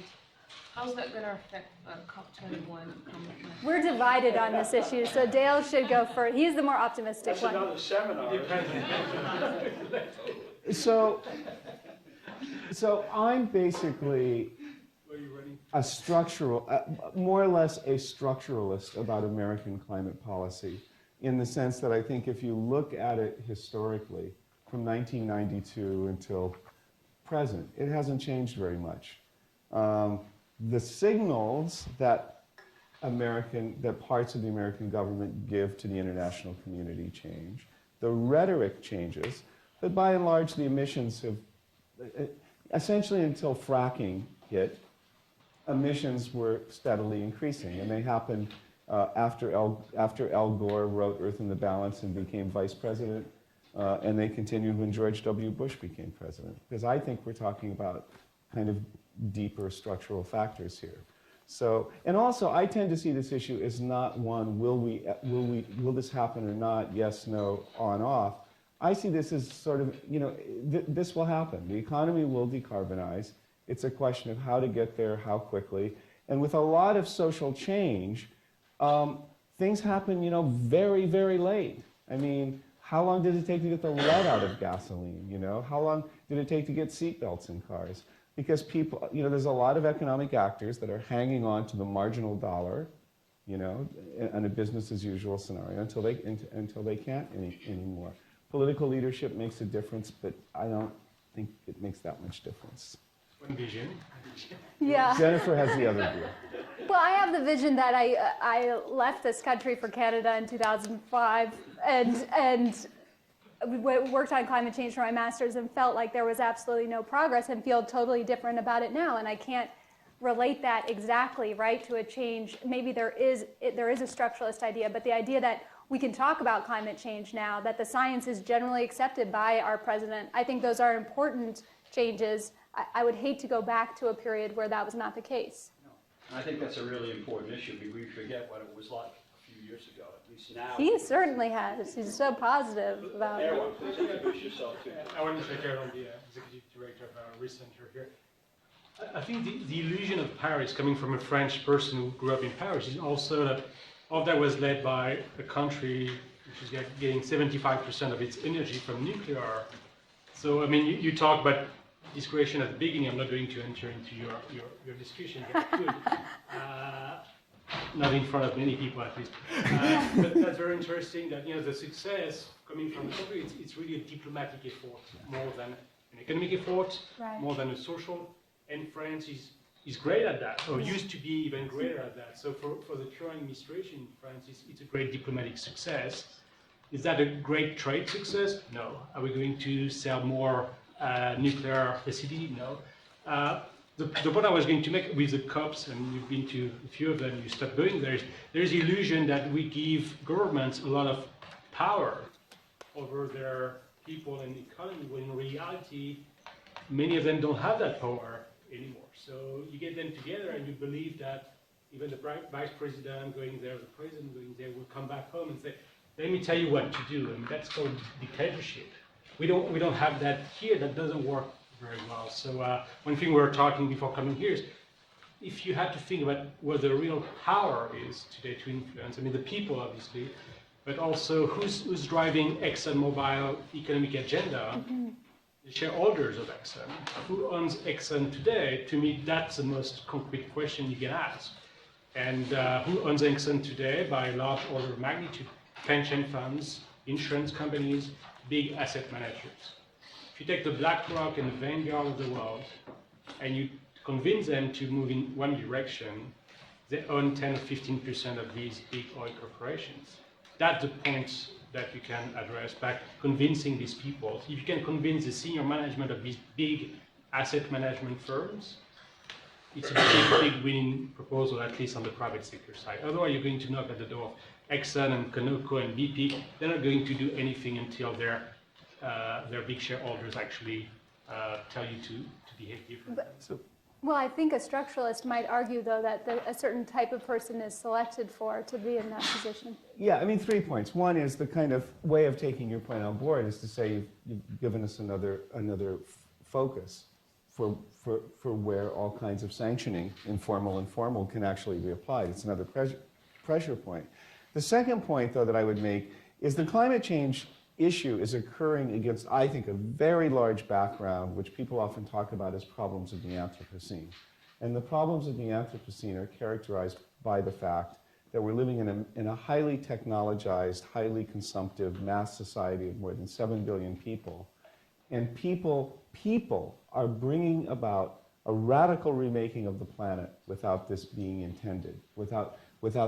how's that going to affect the COP21 commitment? We're divided on this issue, so Dale should go first. He's the more optimistic one. That's another seminar. So I'm basically a structural, more or less a structuralist about American climate policy, in the sense that I think if you look at it historically, from 1992 until present, it hasn't changed very much. The signals that parts of the American government give to the international community change. The rhetoric changes, but by and large, the emissions have, essentially until fracking hit, emissions were steadily increasing, and they happened after Al Gore wrote Earth in the Balance and became vice president, and they continued when George W. Bush became president. Because I think we're talking about kind of deeper structural factors here. So, and also, I tend to see this issue as not one, will this happen or not, yes, no, on, off. I see this as sort of, this will happen. The economy will decarbonize. It's a question of how to get there, how quickly. And with a lot of social change, things happen, very, very late. I mean, how long did it take to get the lead out of gasoline, How long did it take to get seatbelts in cars? Because people, there's a lot of economic actors that are hanging on to the marginal dollar, in a business as usual scenario until they can't anymore. Political leadership makes a difference, but I don't think it makes that much difference. One vision. Yeah. Jennifer has the other view. Well, I have the vision that I left this country for Canada in 2005 and worked on climate change for my master's and felt like there was absolutely no progress and feel totally different about it now. And I can't relate that exactly, right, to a change. Maybe there is a structuralist idea, but the idea that we can talk about climate change now, that the science is generally accepted by our president, I think those are important changes. I would hate to go back to a period where that was not the case. And I think that's a really important issue. We forget what it was like a few years ago, at least now. He certainly has. He's so positive about it. Everyone, please introduce yourself too. I want to say, I'm the executive director of our research center here. I think the illusion of Paris, coming from a French person who grew up in Paris, is also that all of that was led by a country which is getting 75% of its energy from nuclear. So, I mean, you talk about this question at the beginning. I'm not going to enter into your discussion, but I could. Not in front of many people, at least. But that's very interesting that, the success coming from the country, it's really a diplomatic effort, more than an economic effort, Right. more than a social. And France is is great at that, or used to be even greater at that. So for the current administration in France, it's a great diplomatic success. Is that a great trade success? No. Are we going to sell more nuclear facility? No. The point I was going to make with the COPs, and you've been to a few of them, you stopped going there, there's the illusion that we give governments a lot of power over their people and economy, when in reality, many of them don't have that power anymore. So you get them together and you believe that even the vice president going there, the president going there, will come back home and say, let me tell you what to do. I mean, that's called dictatorship. We don't have that here. That doesn't work very well. So one thing we were talking before coming here is, if you had to think about where the real power is today to influence, I mean, the people, obviously, but also who's driving ExxonMobil economic agenda, the shareholders of Exxon. Who owns Exxon today? To me, that's the most concrete question you can ask. And who owns Exxon today by large order of magnitude? Pension funds, insurance companies, big asset managers. If you take the BlackRock and the Vanguard of the world, and you convince them to move in one direction, they own 10 or 15% of these big oil corporations. That's the point that you can address by convincing these people. If you can convince the senior management of these big asset management firms, it's a big winning proposal, at least on the private sector side. Otherwise, you're going to knock at the door of Exxon and Conoco and BP. They're not going to do anything until their big shareholders actually tell you to behave differently. Well, I think a structuralist might argue, though, that a certain type of person is selected to be in that position. Yeah, I mean, 3 points. One is the kind of way of taking your point on board is to say you've given us another focus for where all kinds of sanctioning, informal and formal, can actually be applied. It's another pressure point. The second point, though, that I would make is the climate change issue is occurring against, I think, a very large background, which people often talk about as problems of the Anthropocene. And the problems of the Anthropocene are characterized by the fact that we're living in a highly technologized, highly consumptive mass society of more than 7 billion people. And people are bringing about a radical remaking of the planet without this being intended, without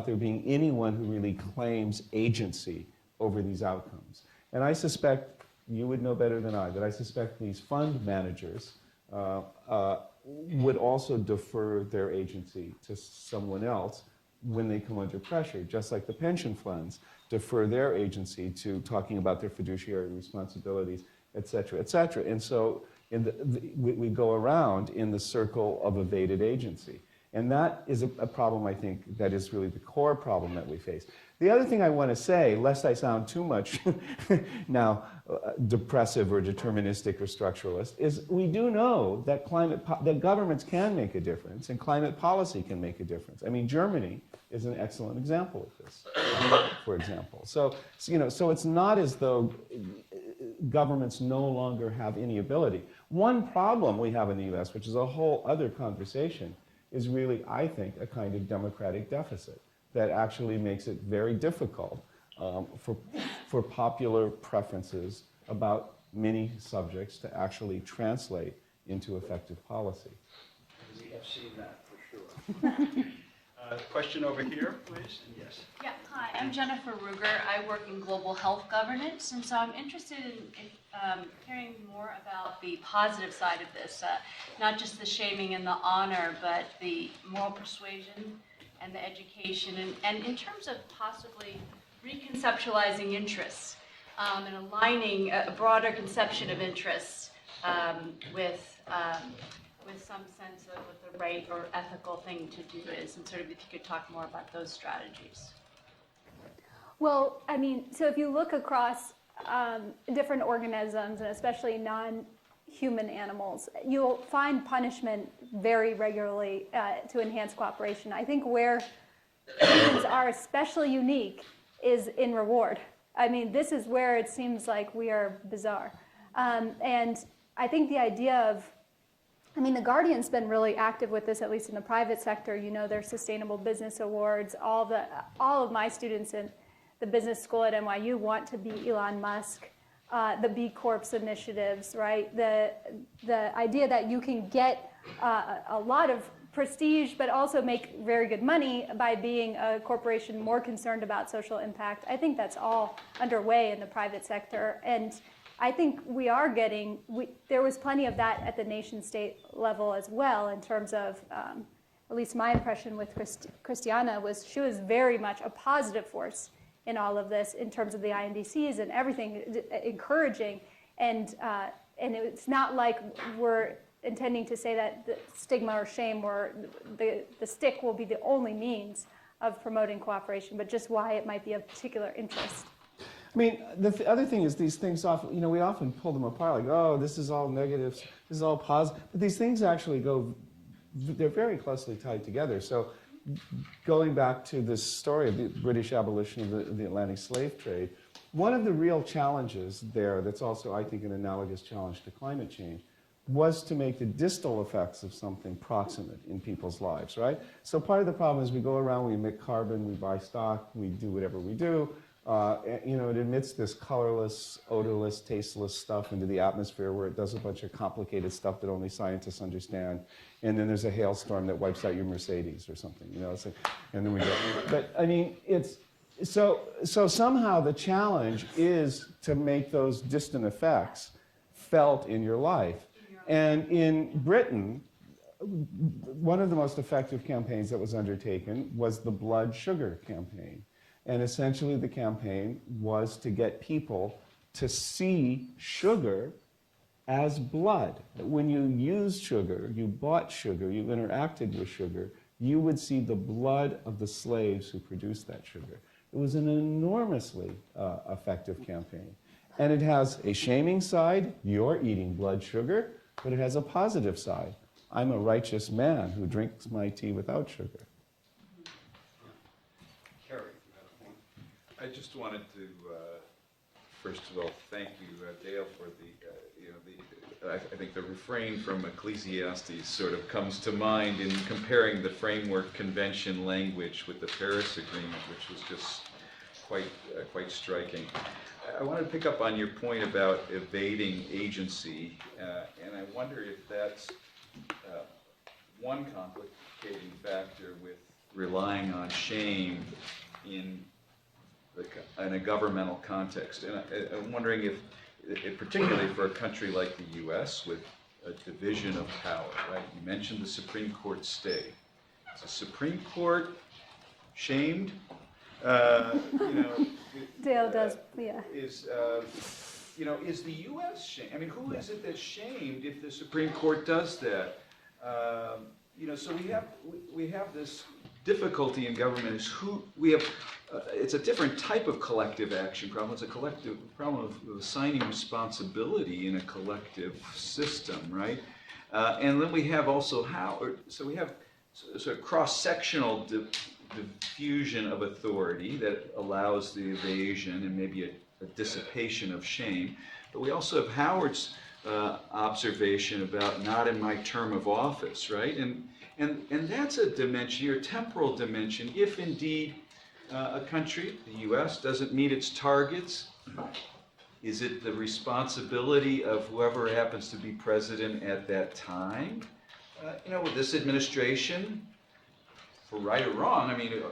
there being anyone who really claims agency over these outcomes. And I suspect, you would know better than I, that I suspect these fund managers would also defer their agency to someone else when they come under pressure, just like the pension funds defer their agency to talking about their fiduciary responsibilities, et cetera, et cetera. And so we go around in the circle of evaded agency. And that is a problem, I think, that is really the core problem that we face. The other thing I want to say, lest I sound too much now depressive or deterministic or structuralist, is we do know that that governments can make a difference and climate policy can make a difference. I mean, Germany is an excellent example of this, for example. So it's not as though governments no longer have any ability. One problem we have in the US, which is a whole other conversation, is really, I think, a kind of democratic deficit that actually makes it very difficult for popular preferences about many subjects to actually translate into effective policy. We have seen that for sure. Question over here, please. Yes. Yeah, hi, I'm Jennifer Ruger. I work in global health governance, and so I'm interested in hearing more about the positive side of this, not just the shaming and the honor, but the moral persuasion and the education, and in terms of possibly reconceptualizing interests and aligning a broader conception of interests with some sense of what the right or ethical thing to do is, and sort of if you could talk more about those strategies. Well, I mean, so if you look across different organisms, and especially non-human animals, you'll find punishment very regularly to enhance cooperation. I think where humans are especially unique is in reward. I mean, this is where it seems like we are bizarre. And I think the idea of, I mean, the Guardian's been really active with this, at least in the private sector. You know, their Sustainable Business Awards. All of my students in the business school at NYU want to be Elon Musk. The B Corps initiatives, right? The idea that you can get a lot of prestige, but also make very good money by being a corporation more concerned about social impact. I think that's all underway in the private sector. And I think we are getting, there was plenty of that at the nation state level as well, in terms of, at least my impression with Christiana was she was very much a positive force in all of this in terms of the INDCs and everything, encouraging. And it's not like we're intending to say that the stigma or shame or the stick will be the only means of promoting cooperation, but just why it might be of particular interest. I mean, the other thing is these things often, you know, we often pull them apart like, oh, this is all negative, this is all positive. But these things actually they're very closely tied together. So going back to this story of the British abolition of the Atlantic slave trade, one of the real challenges there that's also, I think, an analogous challenge to climate change was to make the distal effects of something proximate in people's lives, right? So part of the problem is we go around, we emit carbon, we buy stock, we do whatever we do. You know, it emits this colorless, odorless, tasteless stuff into the atmosphere where it does a bunch of complicated stuff that only scientists understand. And then there's a hailstorm that wipes out your Mercedes or something, you know. It's like, and then we go. But I mean, it's so somehow the challenge is to make those distant effects felt in your life. And in Britain, one of the most effective campaigns that was undertaken was the blood sugar campaign. And essentially the campaign was to get people to see sugar as blood. When you used sugar, you bought sugar, you interacted with sugar, you would see the blood of the slaves who produced that sugar. It was an enormously effective campaign. And it has a shaming side, you're eating blood sugar, but it has a positive side. I'm a righteous man who drinks my tea without sugar. I just wanted to, first of all, thank you, Dale, for I think the refrain from Ecclesiastes sort of comes to mind in comparing the framework convention language with the Paris Agreement, which was just quite striking. I want to pick up on your point about evading agency, and I wonder if that's one complicating factor with relying on shame in a governmental context. And I'm wondering if, particularly for a country like the US with a division of power, right? You mentioned the Supreme Court stay. Is the Supreme Court shamed? Dale does, yeah. Is the US shamed? I mean, who is it that's shamed if the Supreme Court does that? So we have this difficulty in government is it's a different type of collective action problem. It's a collective problem of assigning responsibility in a collective system, right? And then we have also we have sort of cross-sectional diffusion of authority that allows the evasion and maybe a dissipation of shame. But we also have Howard's observation about not in my term of office, right? And that's a dimension, your temporal dimension, if indeed a country, the US, doesn't meet its targets, is it the responsibility of whoever happens to be president at that time? With this administration, for right or wrong, I mean, it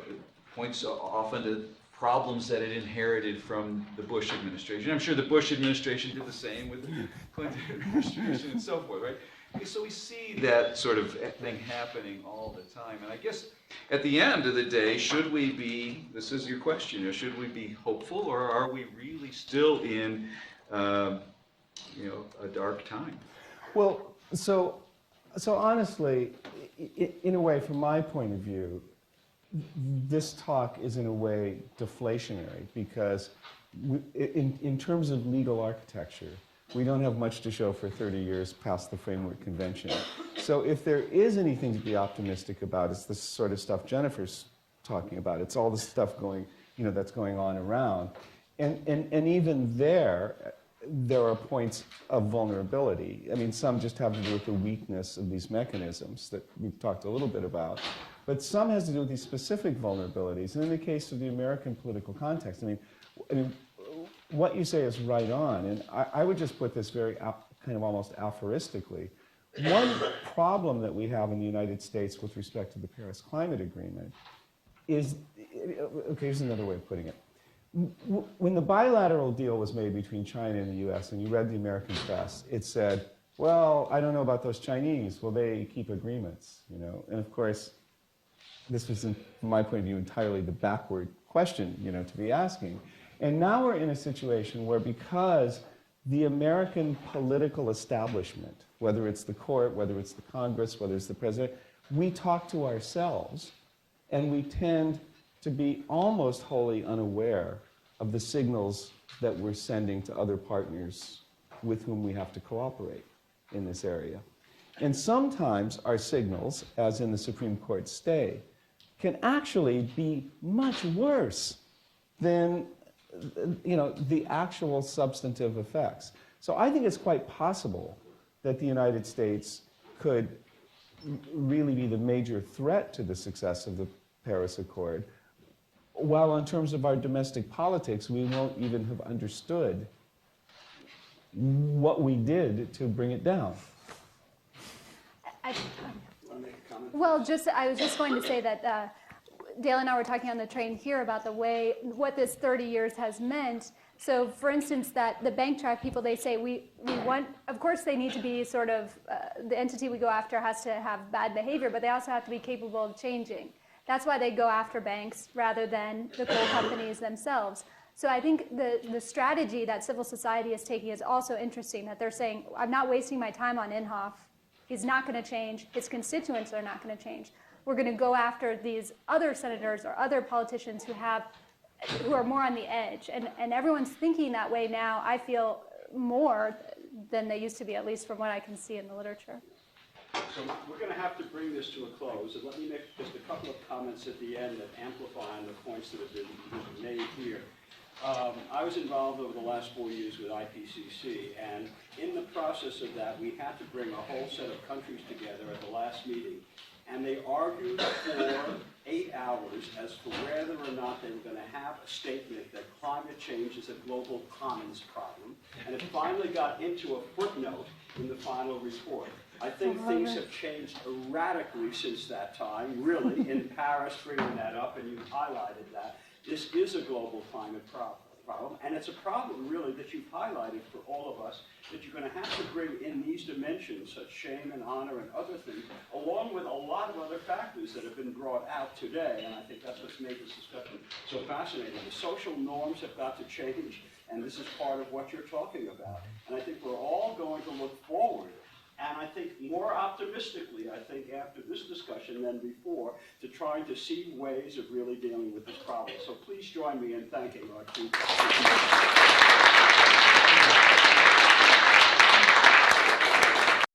points often to problems that it inherited from the Bush administration. I'm sure the Bush administration did the same with the Clinton administration and so forth, right? So we see that sort of thing happening all the time. And I guess at the end of the day, should we be, this is your question, should we be hopeful, or are we really still in, a dark time? Well, so honestly, in a way, from my point of view, this talk is in a way deflationary because in terms of legal architecture, we don't have much to show for 30 years past the Framework Convention. So if there is anything to be optimistic about, it's this sort of stuff Jennifer's talking about. It's all the stuff that's going on around. And even there are points of vulnerability. I mean, some just have to do with the weakness of these mechanisms that we've talked a little bit about. But some has to do with these specific vulnerabilities. And in the case of the American political context, I mean, what you say is right on. And I would just put this very kind of almost aphoristically, one problem that we have in the United States with respect to the Paris Climate Agreement is, okay, here's another way of putting it. When the bilateral deal was made between China and the US, and you read the American press, it said, well, I don't know about those Chinese. Will they keep agreements? You know, and of course, this was, from my point of view, entirely the backward question, you know, to be asking. And now we're in a situation where, because the American political establishment, whether it's the court, whether it's the Congress, whether it's the president, we talk to ourselves, and we tend to be almost wholly unaware of the signals that we're sending to other partners with whom we have to cooperate in this area. And sometimes our signals, as in the Supreme Court stay, can actually be much worse than, you know, the actual substantive effects. So I think it's quite possible that the United States could really be the major threat to the success of the Paris Accord, while in terms of our domestic politics, we won't even have understood what we did to bring it down. Well, I was just going to say that Dale and I were talking on the train here about what this 30 years has meant. So, for instance, that the bank track people, they say we want, of course they need to be sort of, the entity we go after has to have bad behavior, but they also have to be capable of changing. That's why they go after banks rather than the coal companies themselves. So I think the strategy that civil society is taking is also interesting, that they're saying, I'm not wasting my time on Inhofe. He's not going to change. His constituents are not going to change. We're going to go after these other senators or other politicians who are more on the edge. And everyone's thinking that way now, I feel, more than they used to be, at least from what I can see in the literature. So we're going to have to bring this to a close, and let me make just a couple of comments at the end that amplify on the points that have been made here. I was involved over the last 4 years with IPCC, and in the process of that, we had to bring a whole set of countries together at the last meeting, and they argued for 8 hours as to whether or not they were going to have a statement that climate change is a global commons problem, and it finally got into a footnote in the final report. I think things have changed radically since that time, really, in Paris bringing that up, and you highlighted that. This is a global climate problem, and it's a problem, really, that you've highlighted for all of us, that you're going to have to bring in these dimensions, such shame and honor and other things, along with a lot of other factors that have been brought out today, and I think that's what's made this discussion so fascinating. The social norms have got to change, and this is part of what you're talking about. And I think we're all going to look forward, and I think more optimistically, I think after this discussion than before, to trying to see ways of really dealing with this problem. So please join me in thanking our two